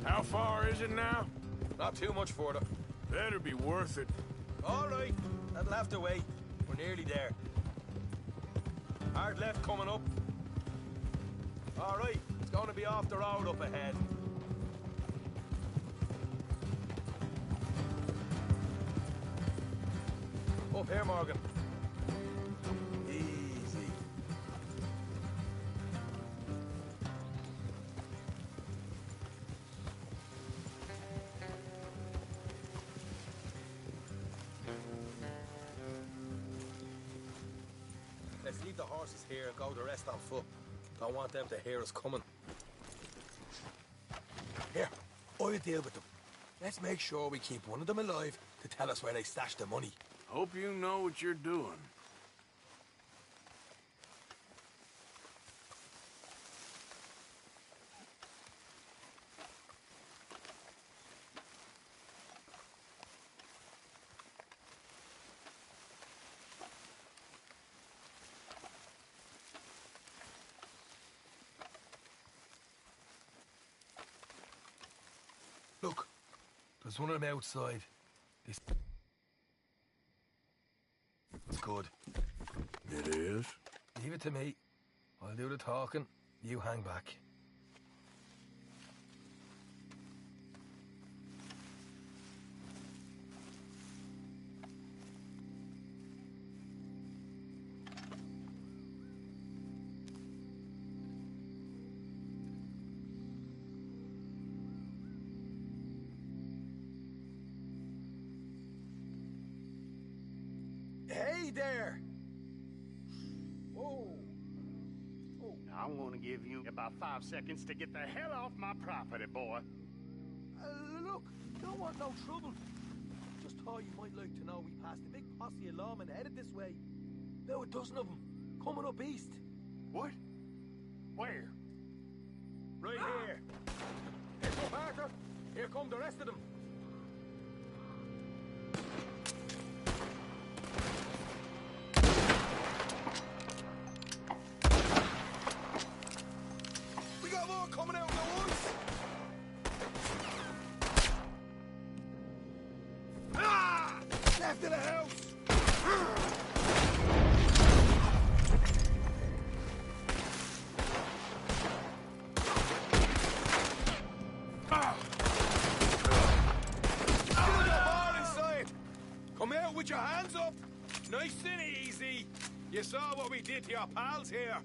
S2: How far is it now?
S9: Not too much further.
S2: Better be worth it.
S9: All right, that'll have to wait. We're nearly there. Hard left coming up. All right, it's going to be off the road up ahead. Up here, Morgan. Easy. Let's leave the horses here and go the rest on foot. Don't want them to hear us coming. Here, I'll deal with them. Let's make sure we keep one of them alive to tell us where they stashed the money.
S2: Hope you know what you're doing.
S9: Look, there's one of them outside. This... It's good.
S2: It is?
S9: Leave it to me. I'll do the talking. You hang back. Hey there!
S11: Whoa. Oh, I'm gonna give you about 5 seconds to get the hell off my property, boy.
S9: Look, don't want no trouble. Just thought you might like to know we passed a big posse of lawmen headed this way. About a dozen of them, coming up east.
S11: What? Where?
S9: Right here. Here's up, Arthur. Here come the rest of them. We got more coming out in the woods. Ah! Left of the house. Come out with your hands up! Nice and easy! You saw what we did to your pals here.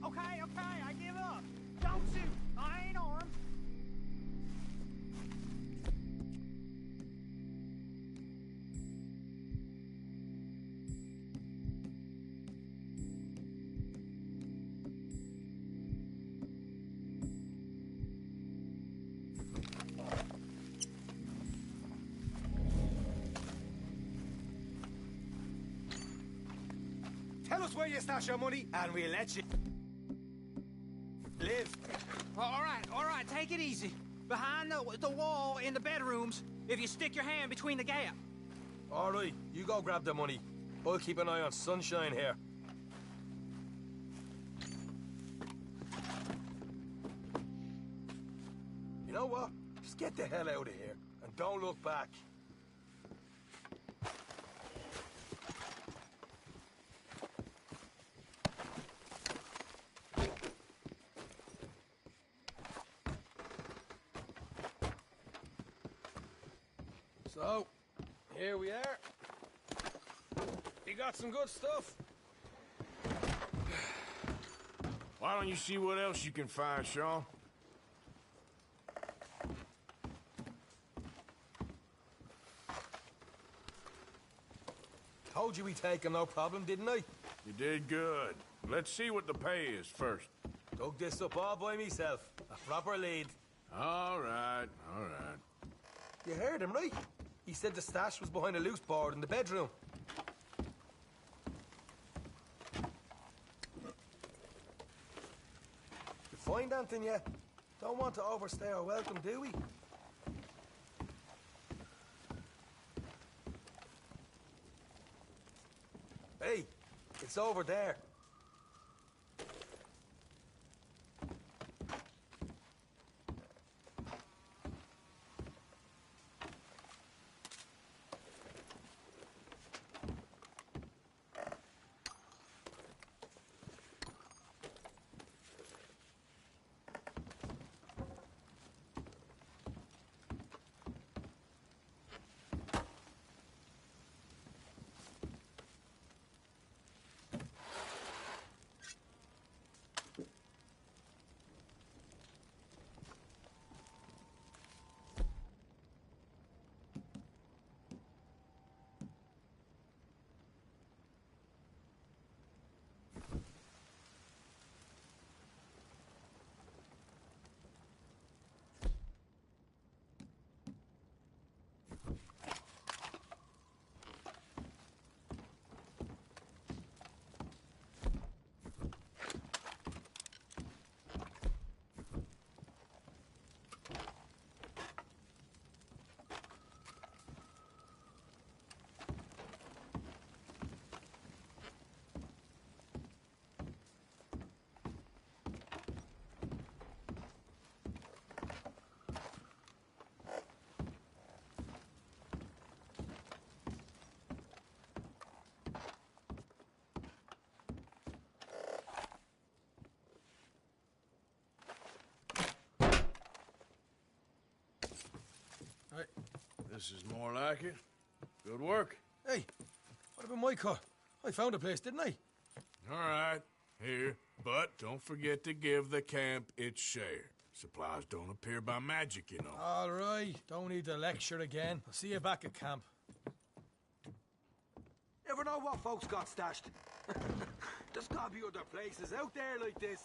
S11: Okay, I give up. Don't shoot. I ain't armed.
S9: Tell us where you stash your money, and we'll let you live.
S17: All right, take it easy. Behind the wall in the bedrooms, if you stick your hand between the gap.
S9: All right, you go grab the money. I'll keep an eye on Sunshine here. You know what? Just get the hell out of here, and don't look back. So, here we are. You got some good stuff.
S2: Why don't you see what else you can find, Sean?
S9: Told you we'd take him, no problem, didn't I?
S2: You did good. Let's see what the pay is first.
S9: Dug this up all by myself. A proper lead.
S2: All right.
S9: You heard him, right? He said the stash was behind a loose board in the bedroom. You find anything yet?
S18: Don't want to overstay our welcome, do we? Hey, it's over there.
S2: This is more like it. Good work.
S18: Hey, what about my car? I found a place, didn't I?
S2: All right, here. But don't forget to give the camp its share. Supplies don't appear by magic, you know.
S18: All right, don't need to lecture again. I'll see you back at camp.
S19: Never know what folks got stashed. There's gotta be other places out there like this.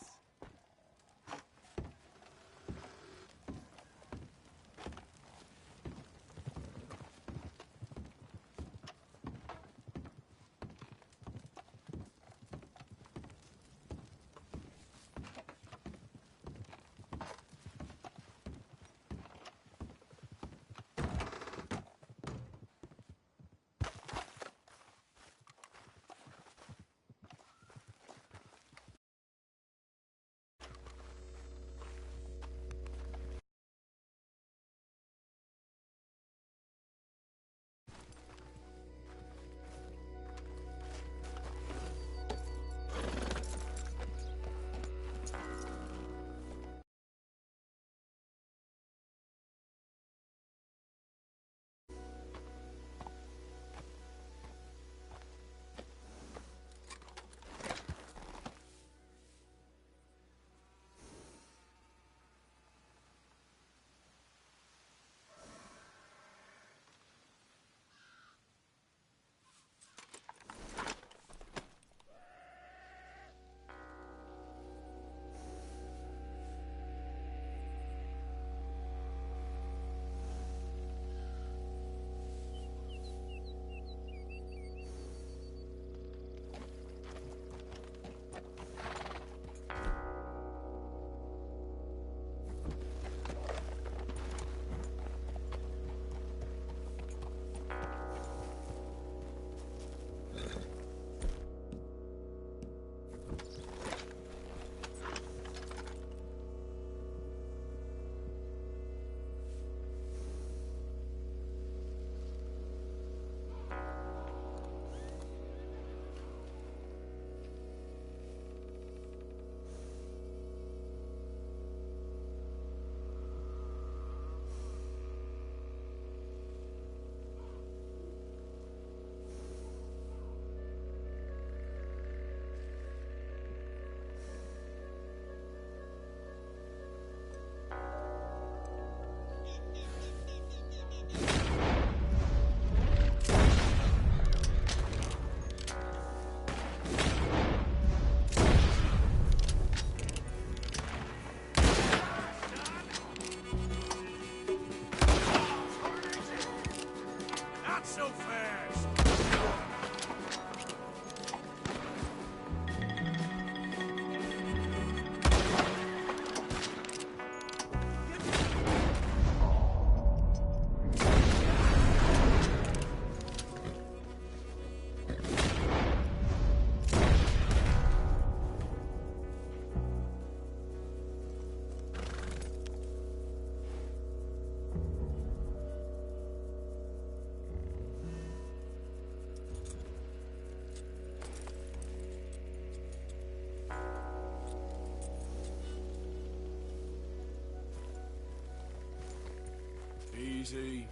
S2: Easy.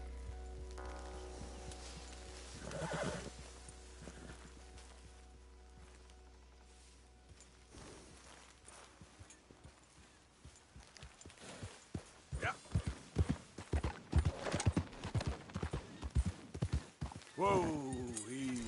S2: Whoa, easy.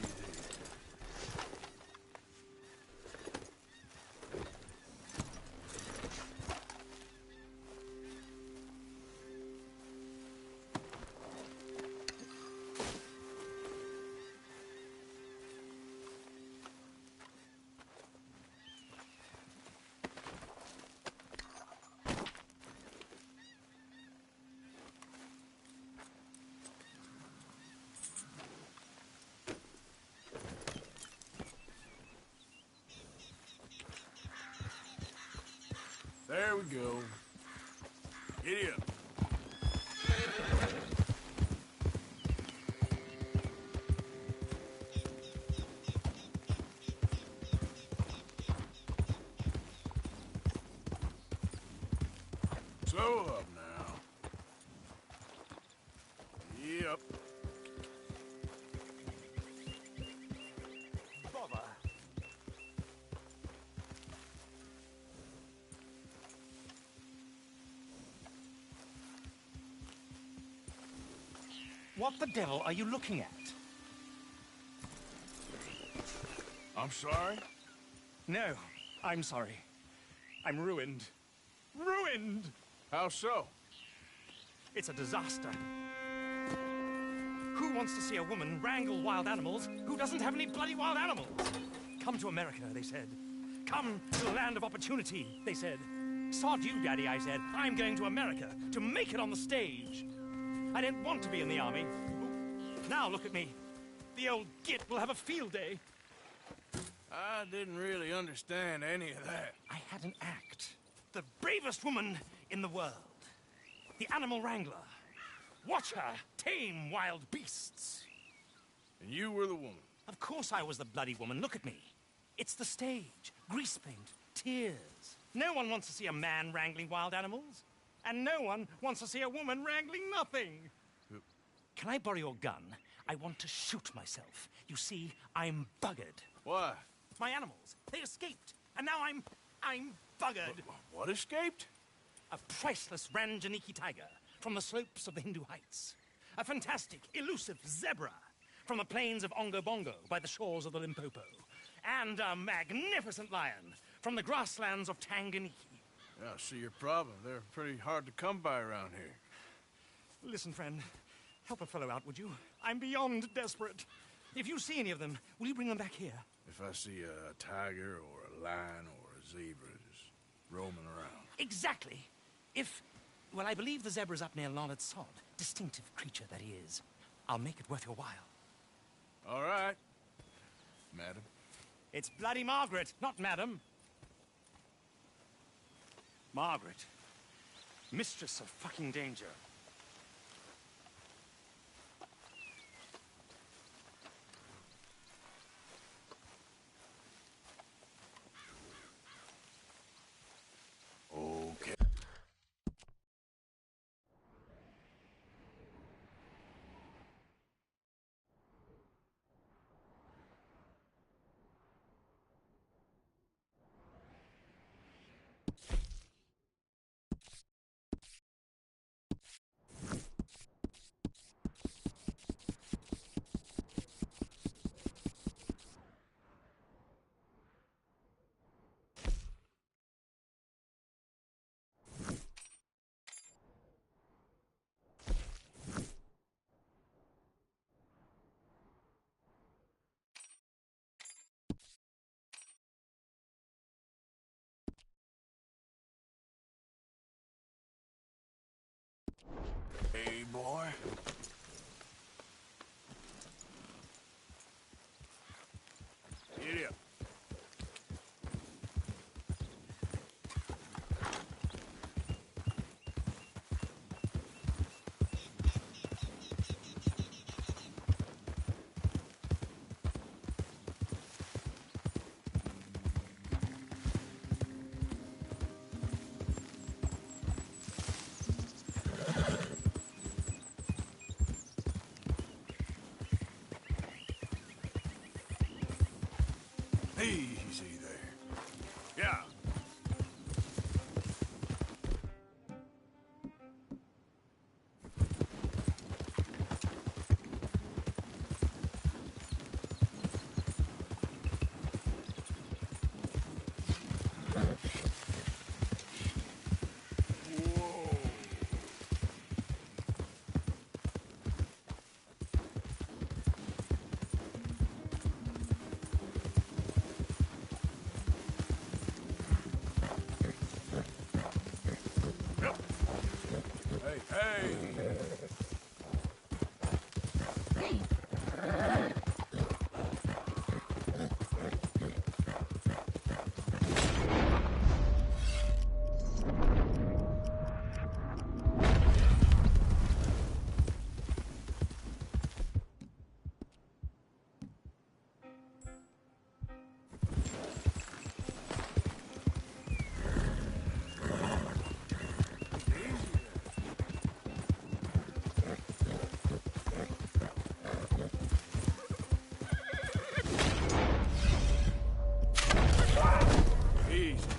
S2: There we go. Giddy up. Slow up now. Yep.
S19: Bother.
S17: What the devil are you looking at?
S2: I'm sorry?
S17: No, I'm sorry. I'm ruined. Ruined!
S2: How so?
S17: It's a disaster. Who wants to see a woman wrangle wild animals who doesn't have any bloody wild animals? Come to America, they said. Come to the land of opportunity, they said. Sod you, Daddy, I said. I'm going to America to make it on the stage. I didn't want to be in the army. Now look at me. The old git will have a field day.
S2: I didn't really understand any of that.
S17: I had an act. The bravest woman in the world. The animal wrangler. Watch her tame wild beasts.
S2: And you were the woman?
S17: Of course I was the bloody woman. Look at me. It's the stage. Grease paint. Tears. No one wants to see a man wrangling wild animals. And no one wants to see a woman wrangling nothing. Can I borrow your gun? I want to shoot myself. You see, I'm buggered.
S2: Why?
S17: My animals. They escaped. And now I'm buggered.
S2: What escaped?
S17: A priceless Ranjaniki tiger from the slopes of the Hindu Heights. A fantastic, elusive zebra from the plains of Ongo Bongo by the shores of the Limpopo. And a magnificent lion from the grasslands of Tanganyika.
S2: Yeah, I see your problem. They're pretty hard to come by around here.
S17: Listen, friend. Help a fellow out, would you? I'm beyond desperate. If you see any of them, will you bring them back here?
S2: If I see a tiger or a lion or a zebra just roaming around.
S17: Exactly. Well, I believe the zebra's up near Leonard Sod. Distinctive creature that he is. I'll make it worth your while.
S2: All right, madam.
S17: It's bloody Margaret, not madam. Margaret. Mistress of fucking danger.
S2: Okay. Hey, boy. Giddy up.
S5: Easy there. Yeah.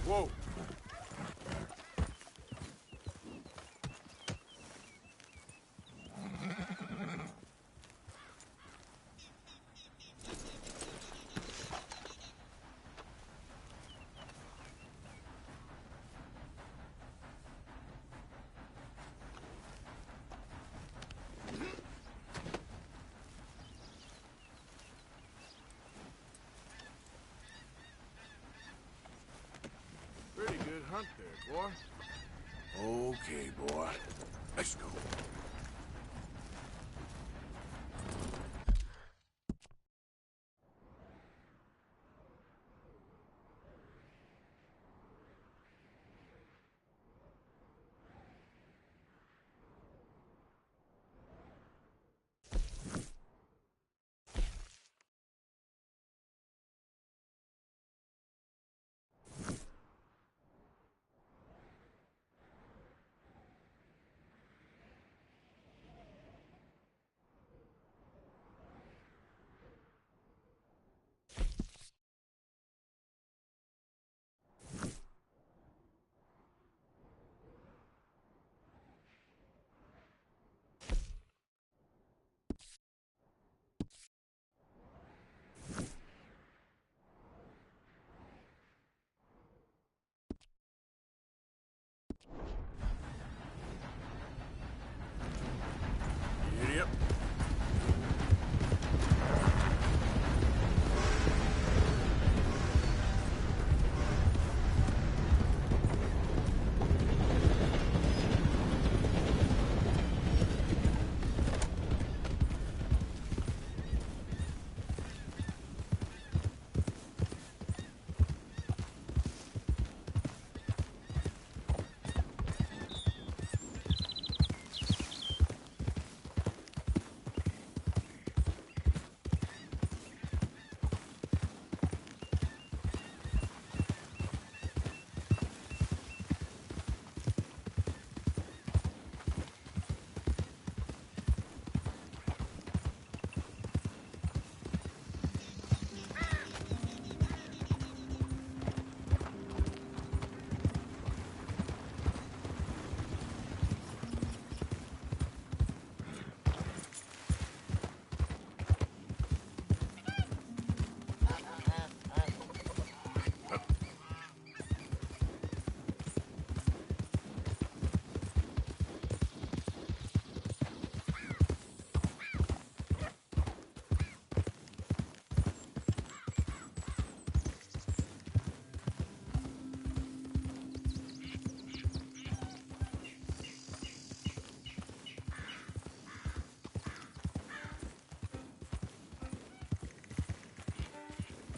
S2: Whoa. Pretty good hunt there, boy.
S5: Okay, boy. Let's go.
S2: Idiot.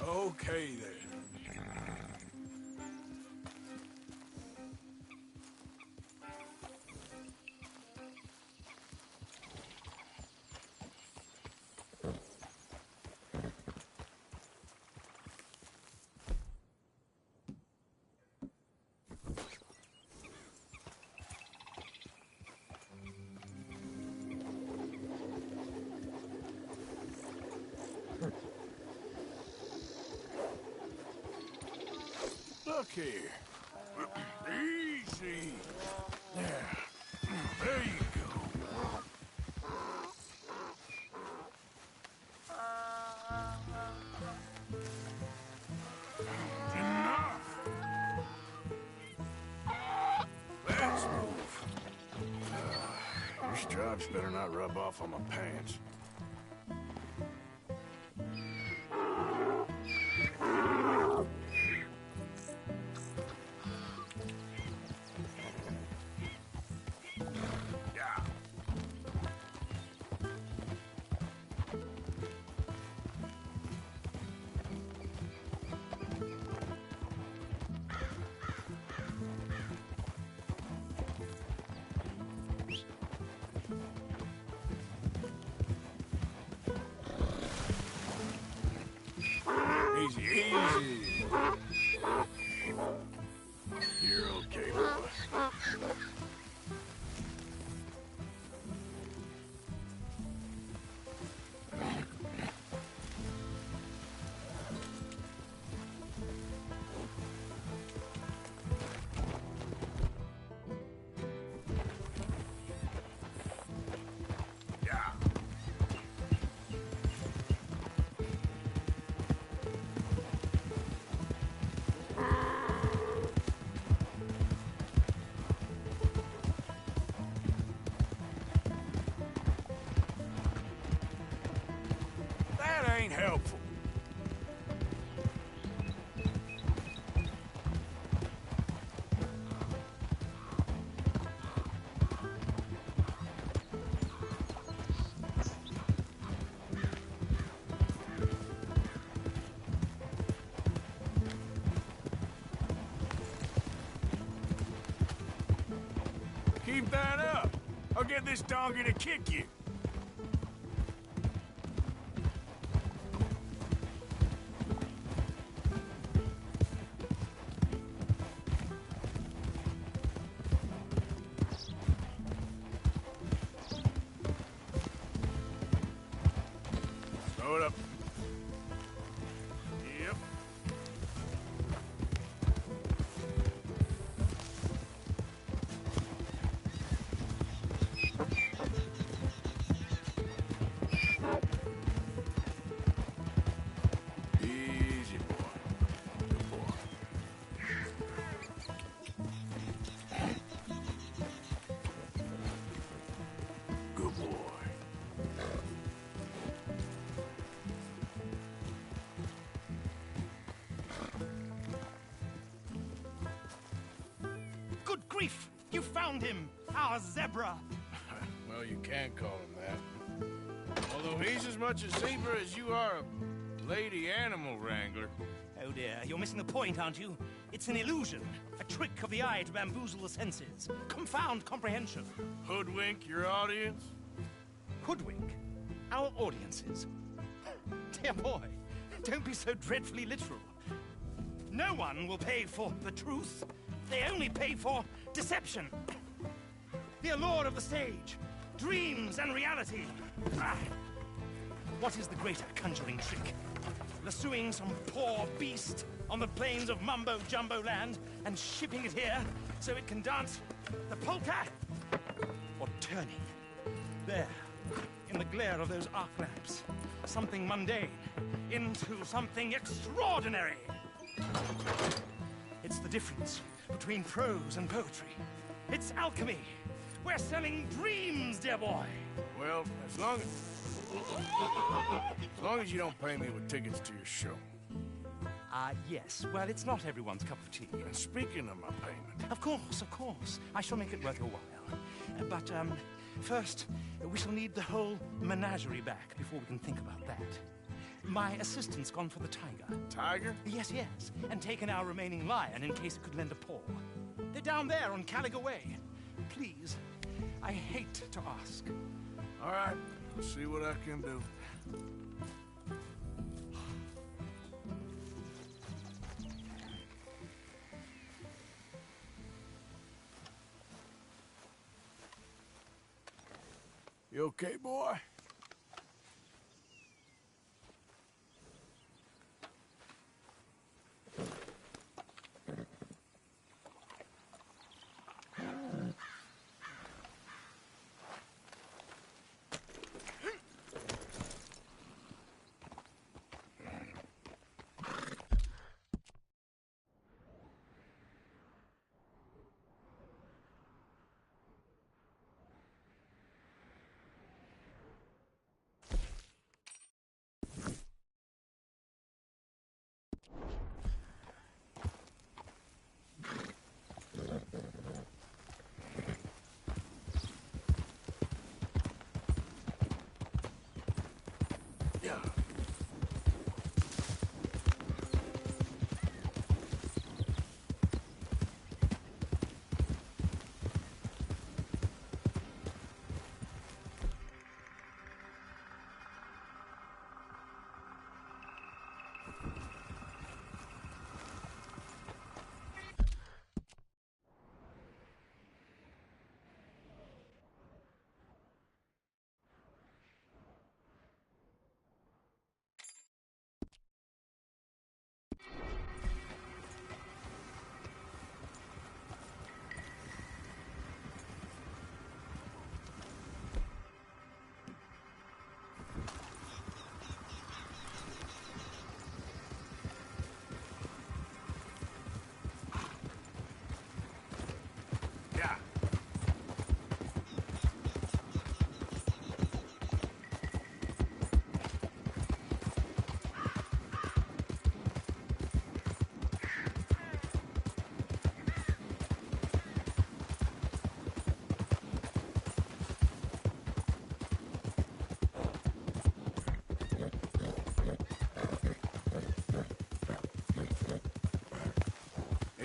S2: Okay, then. here. Easy. Yeah. There you go. Enough. Let's move. Your stripes better not rub off on my pants. Easy, easy. You're okay, boy. That ain't helpful. Keep that up. I'll get this donkey to kick you. Slow it up. Yep. Easy, boy. Good boy. Good boy.
S17: Good grief! You found him! Our zebra!
S2: Well, you can call him that. Although he's as much a zebra as you are a lady animal wrangler.
S17: Oh dear, you're missing the point, aren't you? It's an illusion. A trick of the eye to bamboozle the senses. Confound comprehension.
S2: Hoodwink your audience?
S17: Hoodwink? Our audiences? Dear boy, don't be so dreadfully literal. No one will pay for the truth. They only pay for deception. The allure of the stage. Dreams and reality. Ah. What is the greater conjuring trick? Lassoing some poor beast on the plains of mumbo-jumbo land and shipping it here so it can dance the polka? Or turning, there, in the glare of those arc lamps, something mundane into something extraordinary? It's the difference between prose and poetry. It's alchemy. We're selling dreams, dear boy.
S2: Well, as long as you don't pay me with tickets to your show.
S17: Yes. Well, it's not everyone's cup of tea.
S2: And speaking of my payment...
S17: Of course. I shall make it worth your while. But, first, we shall need the whole menagerie back before we can think about that. My assistant's gone for the tiger.
S2: Tiger?
S17: Yes. And taken our remaining lion in case it could lend a paw. They're down there on Caliga Way. Please, I hate to ask.
S2: All right, I'll see what I can do. You okay, boy?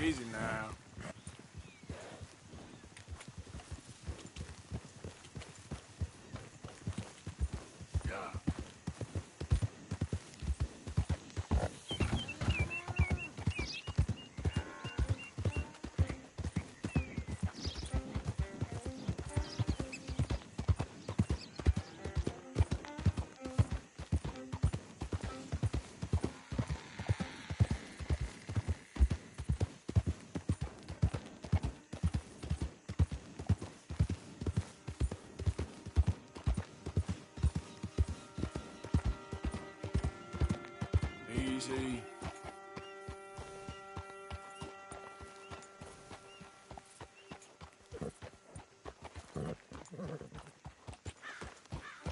S2: Easy now. Easy.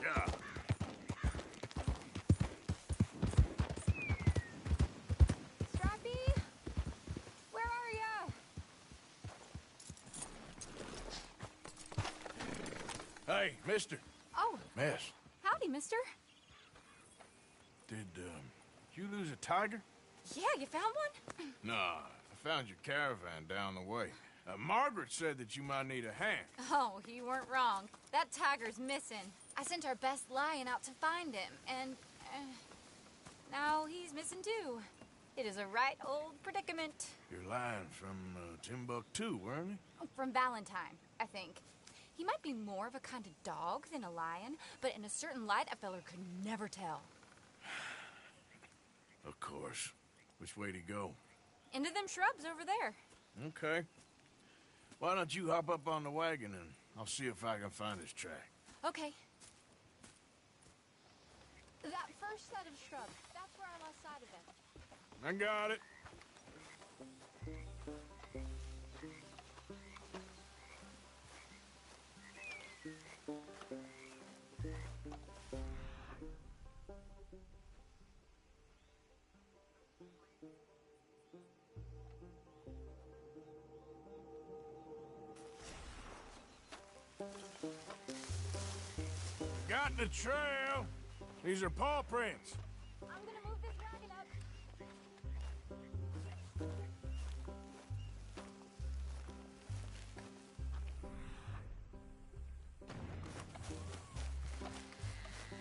S2: Yeah.
S14: Strappy? Where are ya?
S2: Hey, mister.
S14: Oh,
S2: Miss,
S14: howdy, mister.
S2: did you lose a tiger?
S14: Yeah, you found one?
S2: Nah, I found your caravan down the way. Margaret said that you might need a hand.
S14: Oh, you weren't wrong. That tiger's missing. I sent our best lion out to find him, and now he's missing too. It is a right old predicament.
S2: Your lion from Timbuktu, weren't he?
S14: From Valentine, I think. He might be more of a kind of dog than a lion, but in a certain light, a feller could never tell.
S2: Of course. Which way to go?
S14: Into them shrubs over there.
S2: Okay. Why don't you hop up on the wagon and I'll see if I can find his track.
S14: Okay. That first set of shrubs, that's where I lost sight of him.
S2: I got it. Got the trail. These are paw prints.
S14: I'm gonna move this wagon up.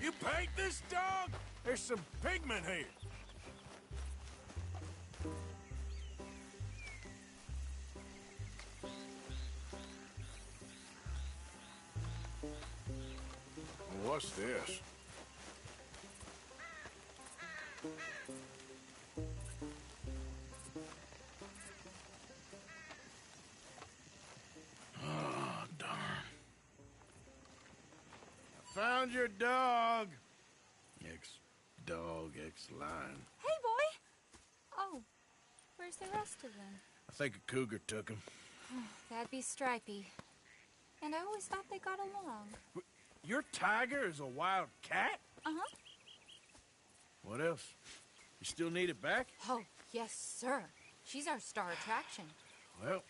S2: You paint this dog? There's some pigment here. What's this? Oh, darn. I found your dog. Ex-dog, ex-lion.
S14: Hey, boy! Oh, where's the rest of them?
S2: I think a cougar took him.
S14: That'd be Stripey. And I always thought they got along.
S2: Your tiger is a wild cat?
S14: Uh-huh.
S2: What else? You still need it back?
S14: Oh, yes, sir. She's our star attraction.
S2: Well,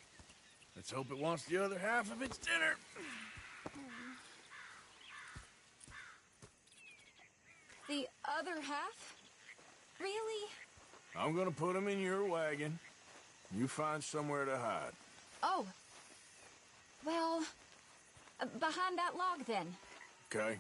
S2: let's hope it wants the other half of its dinner.
S14: the other half? Really?
S2: I'm gonna put him in your wagon. You find somewhere to hide.
S14: Oh. Well, behind that log, then.
S2: Okay.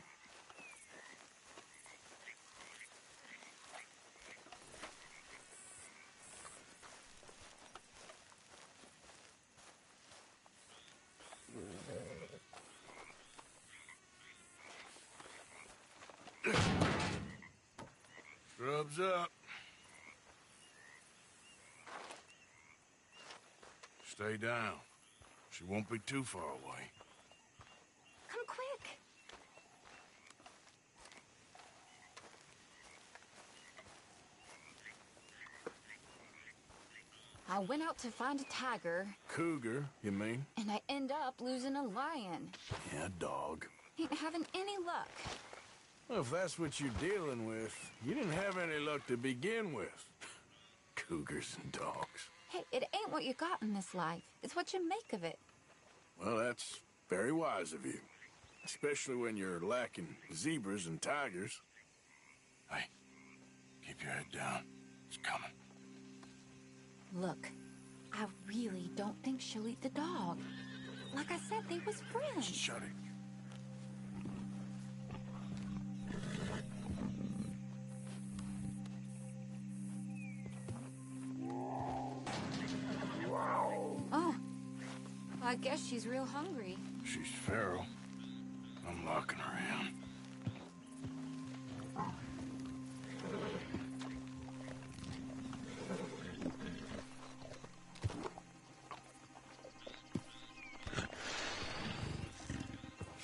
S2: Scrubs up. Stay down. She won't be too far away.
S14: Come quick. I went out to find a tiger.
S2: Cougar, you mean?
S14: And I end up losing a lion.
S2: Yeah, dog.
S14: Ain't having any luck.
S2: Well, if that's what you're dealing with, you didn't have any luck to begin with. Cougars and dogs.
S14: Hey, it ain't what you got in this life. It's what you make of it.
S2: Well, that's very wise of you. Especially when you're lacking zebras and tigers. Hey, keep your head down. It's coming.
S14: Look, I really don't think she'll eat the dog. Like I said, they was friends.
S2: Shut it.
S14: Oh, I guess she's real hungry.
S2: She's feral. I'm locking her in.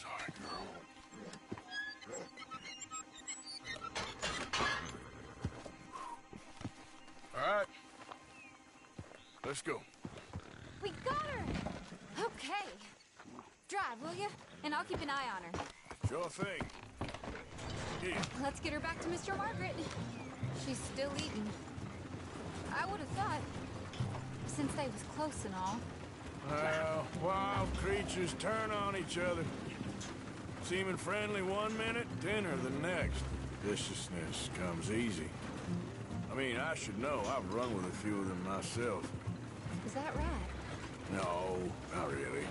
S2: Sorry, girl. All right. Let's go.
S14: We got her! Okay. Drive, will you? And I'll keep an eye on her.
S2: Sure thing. Here.
S14: Let's get her back to Mr. Margaret. She's still eating. I would have thought, since they was close and all.
S2: Well, wild creatures turn on each other. Seeming friendly one minute, dinner the next. Viciousness comes easy. I mean, I should know. I've run with a few of them myself.
S14: Is that right?
S2: No, not really.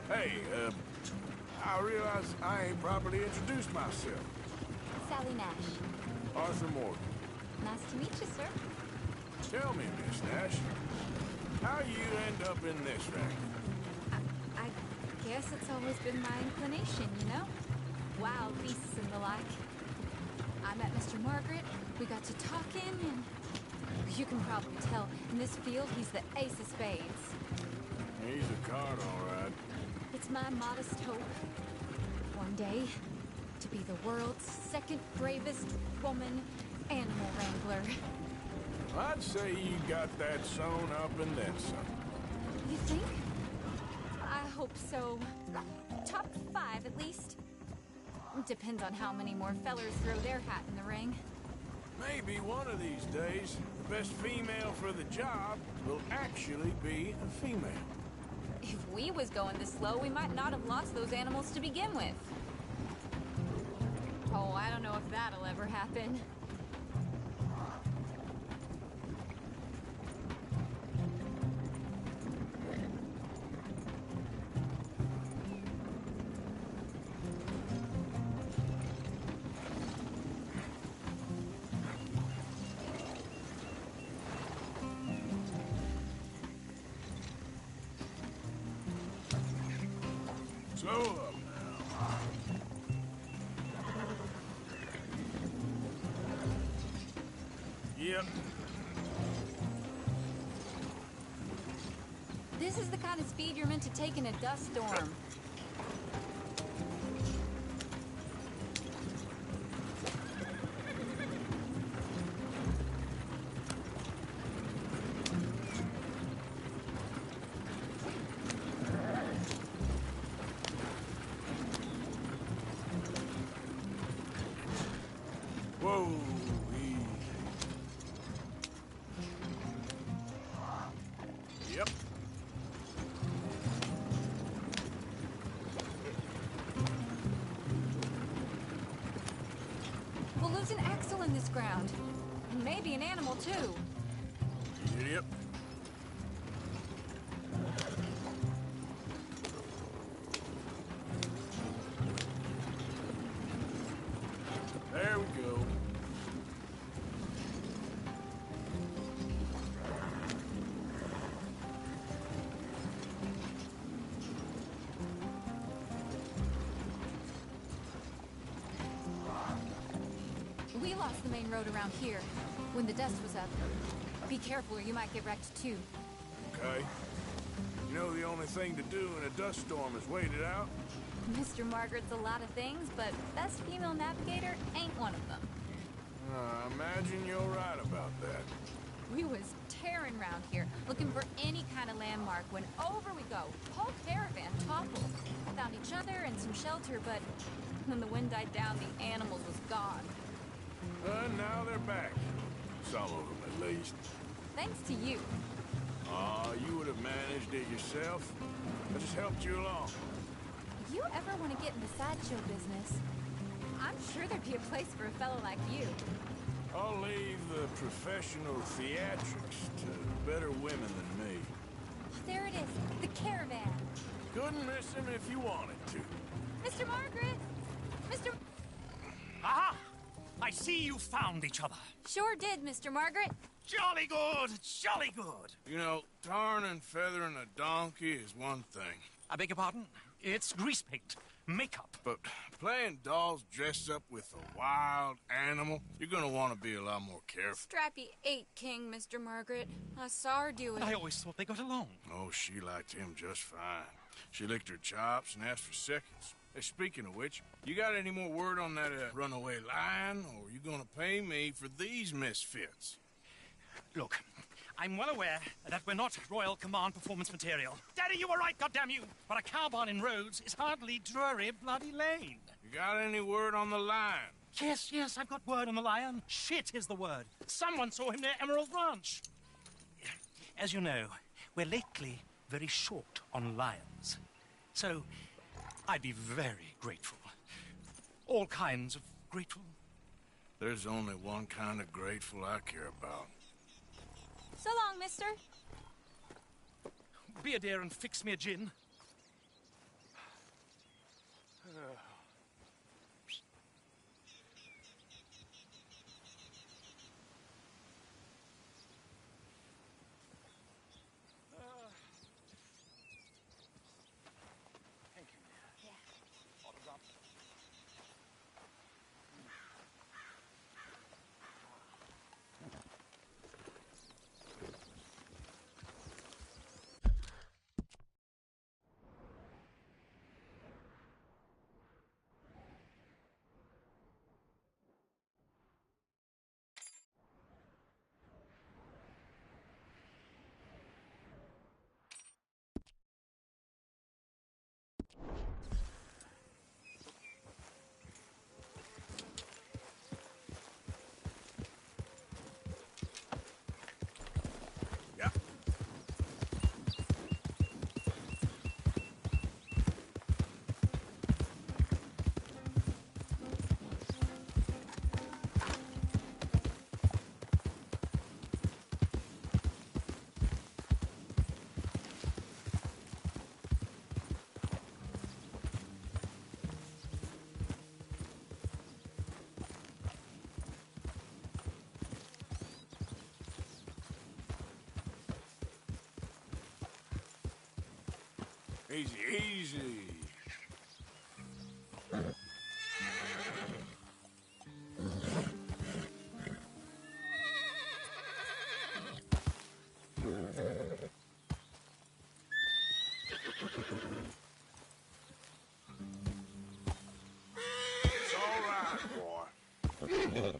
S2: Hey, I realize I ain't properly introduced myself.
S14: Sally Nash.
S2: Arthur Morgan.
S14: Nice to meet you, sir.
S2: Tell me, Miss Nash, how you end up in this rank?
S14: I guess it's always been my inclination, you know? Wild beasts and the like. I met Mr. Margaret, we got to talking, and you can probably tell, in this field, he's the ace of spades.
S2: He's a card, all right.
S14: It's my modest hope, one day, to be the world's second bravest woman animal wrangler.
S2: I'd say you got that sewn up and then some.
S14: You think? I hope so. Top 5, at least. Depends on how many more fellers throw their hat in the ring.
S2: Maybe one of these days, the best female for the job will actually be a female.
S14: If we was going this slow, we might not have lost those animals to begin with. Oh, I don't know if that'll ever happen.
S2: So up now. Yep.
S14: This is the kind of speed you're meant to take in a dust storm.
S2: Whoa. Yep.
S14: lives an axle in this ground. And maybe an animal, too.
S2: Yep. There we go.
S14: We lost the main road around here when the dust was up. Be careful or you might get wrecked too.
S2: Okay. You know the only thing to do in a dust storm is wait it out?
S14: Mr. Margaret's a lot of things, but best female navigator ain't one of them.
S2: I imagine you're right about that.
S14: We was tearing around here, looking for any kind of landmark when over we go. Whole caravan toppled. Found each other and some shelter, but when the wind died down, the animals was gone.
S2: And now they're back. Some of them, at least.
S14: Thanks to you.
S2: You would have managed it yourself. I just helped you along.
S14: If you ever want to get in the sideshow business, I'm sure there'd be a place for a fellow like you.
S2: I'll leave the professional theatrics to better women than me.
S14: There it is, the caravan.
S2: Couldn't miss him if you wanted to.
S14: Mr. Margaret! Mr.
S17: Aha! I see you found each other.
S14: Sure did, Mr. Margaret.
S17: Jolly good, jolly good.
S2: You know, tarring and feathering a donkey is one thing.
S17: I beg your pardon? It's grease paint, makeup.
S2: But playing dolls dressed up with a wild animal, you're gonna want to be a lot more careful.
S14: Strappy ate King, Mr. Margaret. I saw her do it.
S17: I always thought they got along.
S2: Oh, she liked him just fine. She licked her chops and asked for seconds. Hey, speaking of which, you got any more word on that runaway lion, or are you gonna pay me for these misfits?
S17: Look, I'm well aware that we're not Royal Command performance material. Daddy, you were right, goddamn you! But a cow barn in Rhodes is hardly Drury Bloody Lane.
S2: You got any word on the lion?
S17: Yes, I've got word on the lion. Shit is the word. Someone saw him near Emerald Ranch. As you know, we're lately very short on lions. So, I'd be very grateful. All kinds of grateful.
S2: There's only one kind of grateful I care about.
S14: So long, mister.
S17: Be a dear and fix me a gin.
S2: Easy, easy. It's all right, boy.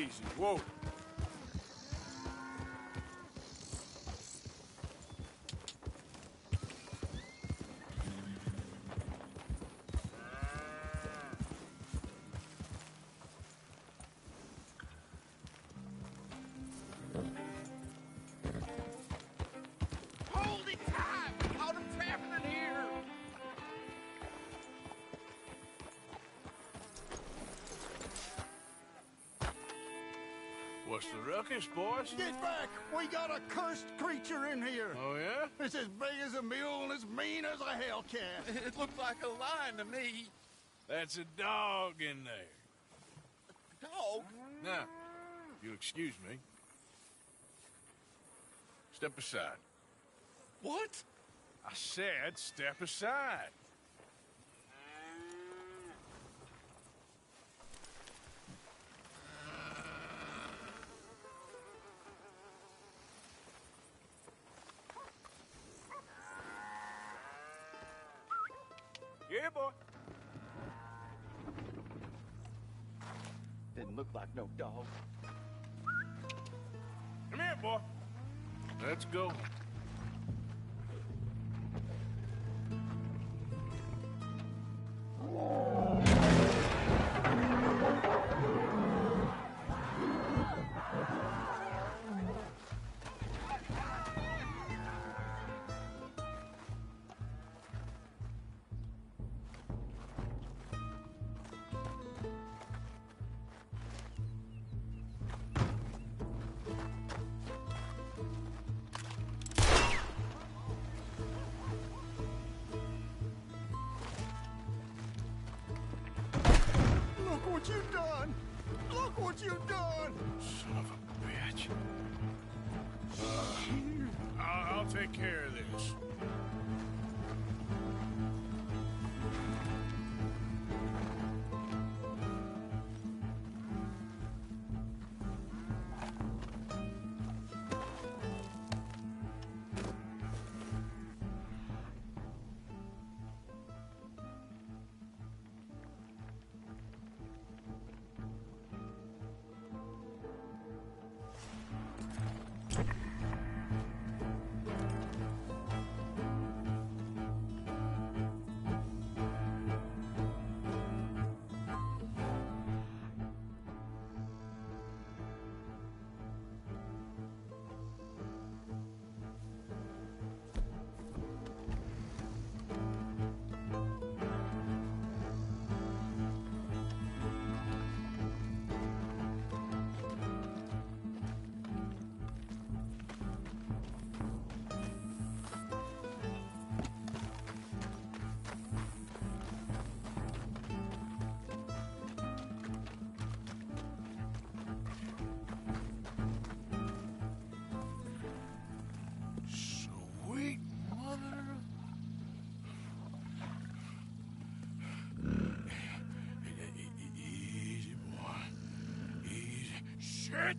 S2: Easy. Whoa.
S11: Hold it tight! We caught him trapping in here!
S2: What's the ruckus, boys?
S11: Get back! We got a cursed creature in here!
S2: Oh, yeah?
S11: It's as big as a mule and as mean as a hellcat.
S2: It looked like a lion to me. That's a dog in there.
S11: Dog?
S2: Now, if you'll excuse me. Step aside.
S11: What?
S2: I said step aside. Yeah, boy.
S11: Didn't look like no dog.
S2: Come here, boy. Let's go.
S11: Look what you've done! Look what you've done!
S2: Son of a bitch. I'll take care of this. Sweet mother. Easy, boy. Easy. Shit!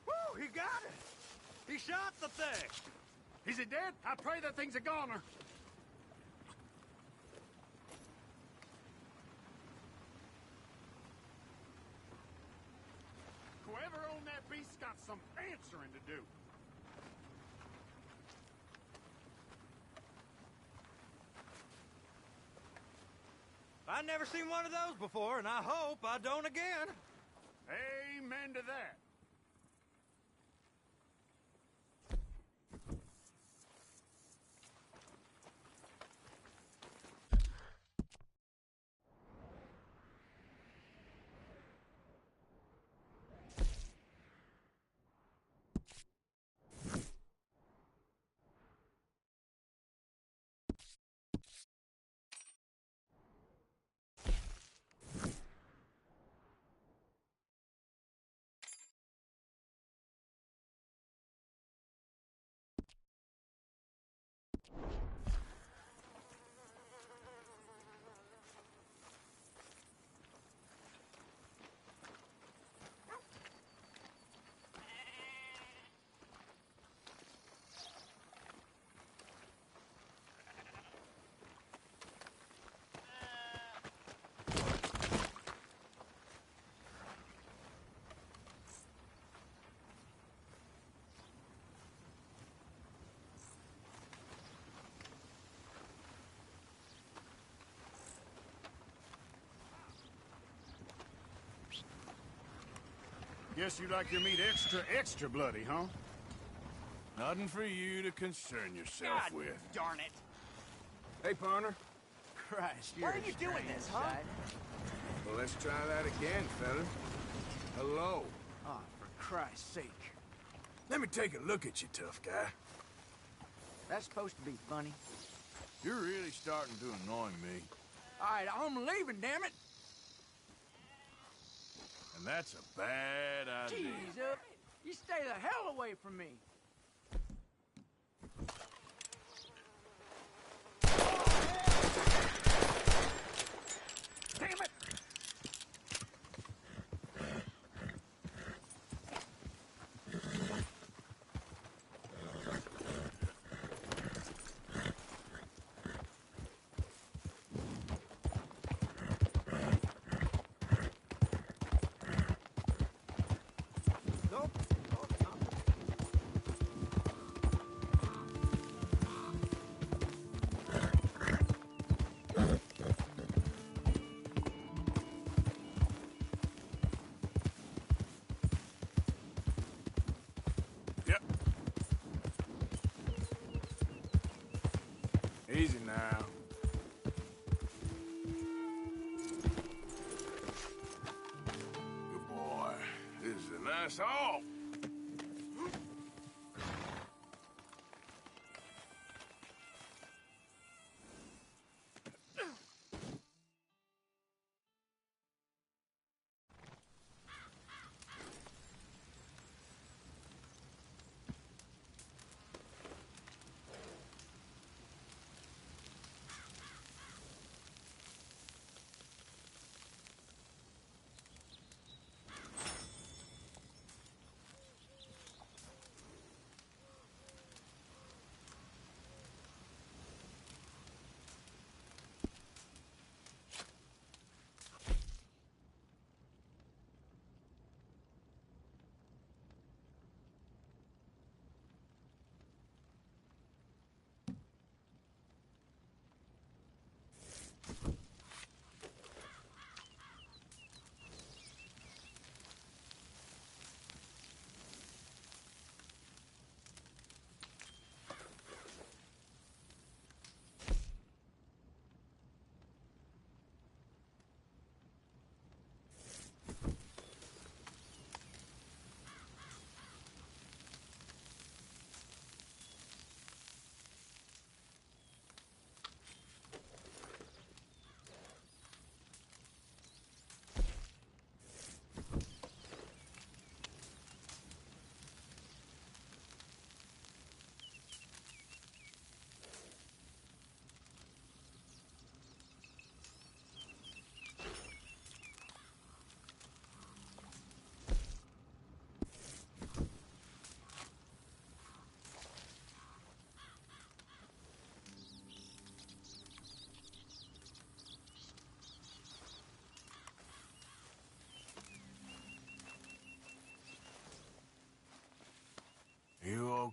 S11: Woo, he got it! He shot the thing! Is it dead? I pray that thing's a goner.
S7: He's got some answering to do.
S19: I've never seen one of those before, and I hope I don't again.
S7: Amen to that. Guess you like your meat extra bloody, huh? Nothing for you to concern yourself
S16: God
S7: with.
S16: darn it.
S2: Hey, partner.
S16: Christ,
S11: Why are you doing this, huh?
S2: Well, let's try that again, fella. Hello.
S16: Oh, for Christ's sake.
S2: Let me take a look at you, tough guy.
S16: That's supposed to be funny.
S2: You're really starting to annoy me.
S16: All right, I'm leaving, damn it.
S2: And that's a bad idea.
S16: Jesus, you stay the hell away from me. Damn it!
S2: Easy now. Good boy. This is a nice haul.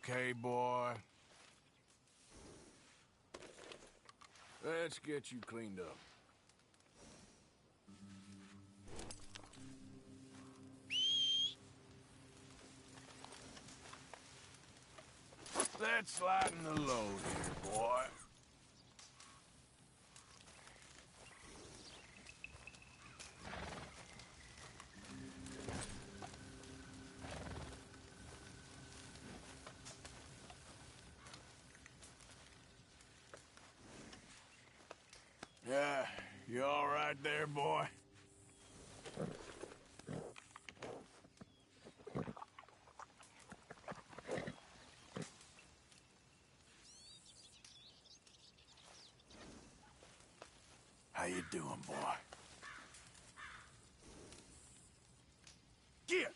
S2: okay, boy. Let's get you cleaned up. Let's lighten the load here, boy. Yeah, you all right there, boy? How you doing, boy? Get!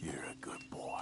S2: You're a good boy.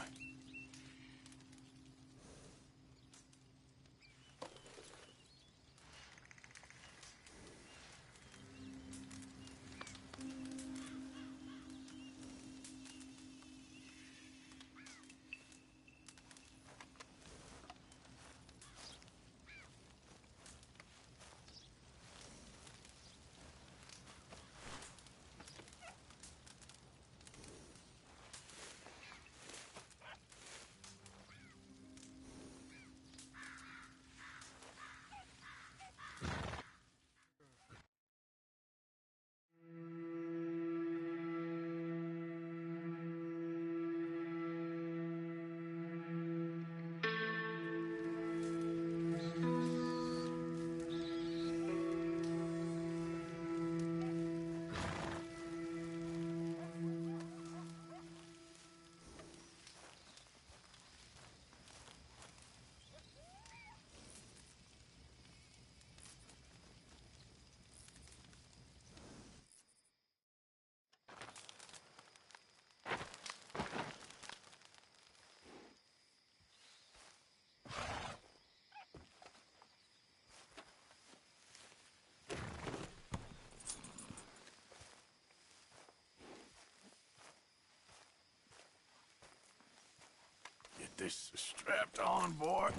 S2: Get this strapped on, boy.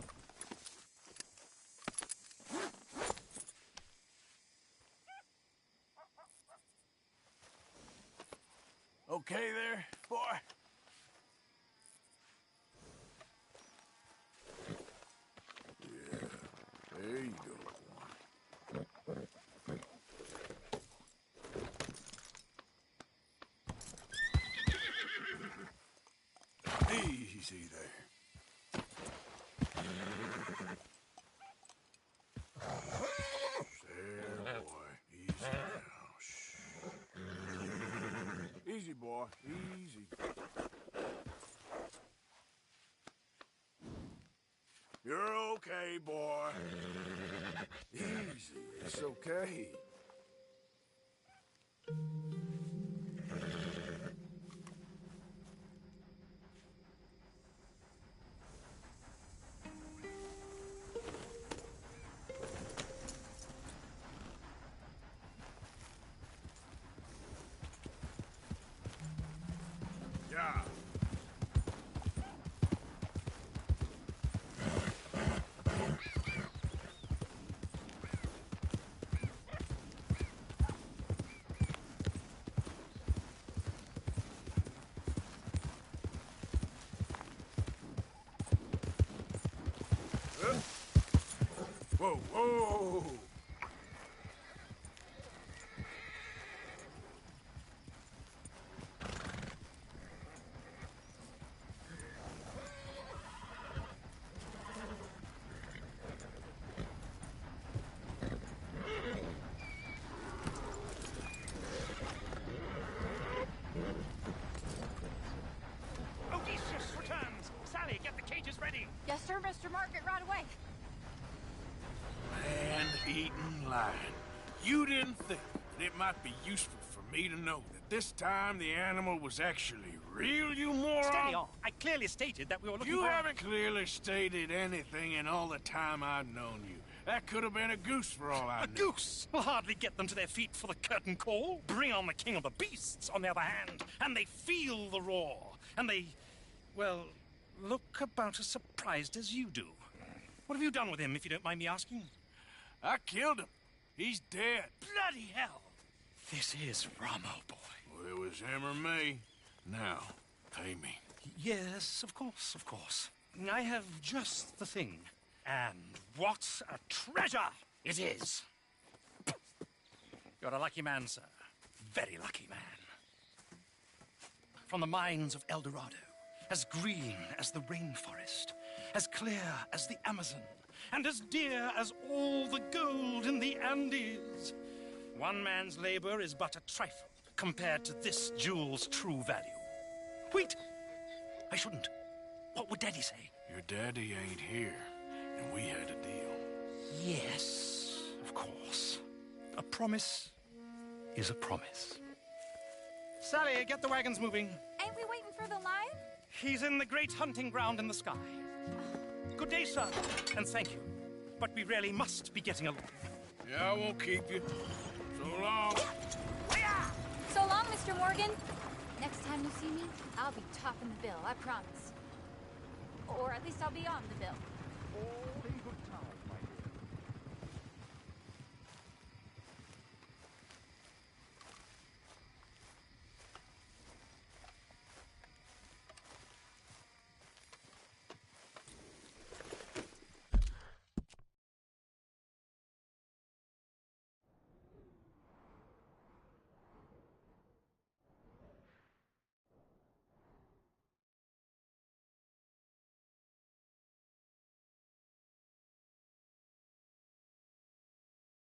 S2: Okay there, boy? Yeah, there you go. Easy there. There, boy. Easy now. Shh. Easy, boy. Easy. You're okay, boy. Easy. It's okay. Yeah. Whoa, whoa!
S14: Mr. Margaret right away.
S2: Man-eating lion. You didn't think that it might be useful for me to know that this time the animal was actually real, you moron?
S17: Steady on. I clearly stated that we were looking
S2: You
S17: for...
S2: haven't clearly stated anything in all the time I've known you. That could have been a goose for all I know.
S17: A goose will hardly get them to their feet for the curtain call. Bring on the king of the beasts, on the other hand, and they feel the roar. And they, well, look about as surprised as you do. What have you done with him, if you don't mind me asking?
S2: I killed him. He's dead.
S17: Bloody hell! This is Ramo, boy.
S2: Well, it was him or me. Now, pay me.
S17: Yes, of course, of course. I have just the thing. And what a treasure it is! You're a lucky man, sir. Very lucky man. From the mines of El Dorado, as green as the rainforest, as clear as the Amazon, and as dear as all the gold in the Andes. One man's labor is but a trifle compared to this jewel's true value. Wait! I shouldn't. What would Daddy say?
S2: Your daddy ain't here, and we had a deal.
S17: Yes, of course. A promise is a promise. Sally, get the wagons moving.
S14: Ain't we waiting for the lion?
S17: He's in the great hunting ground in the sky. Good day, sir, and thank you. But we really must be getting along.
S2: Yeah, I won't keep you. So long.
S14: So long, Mr. Morgan. Next time you see me, I'll be topping the bill, I promise. Or at least I'll be on the bill.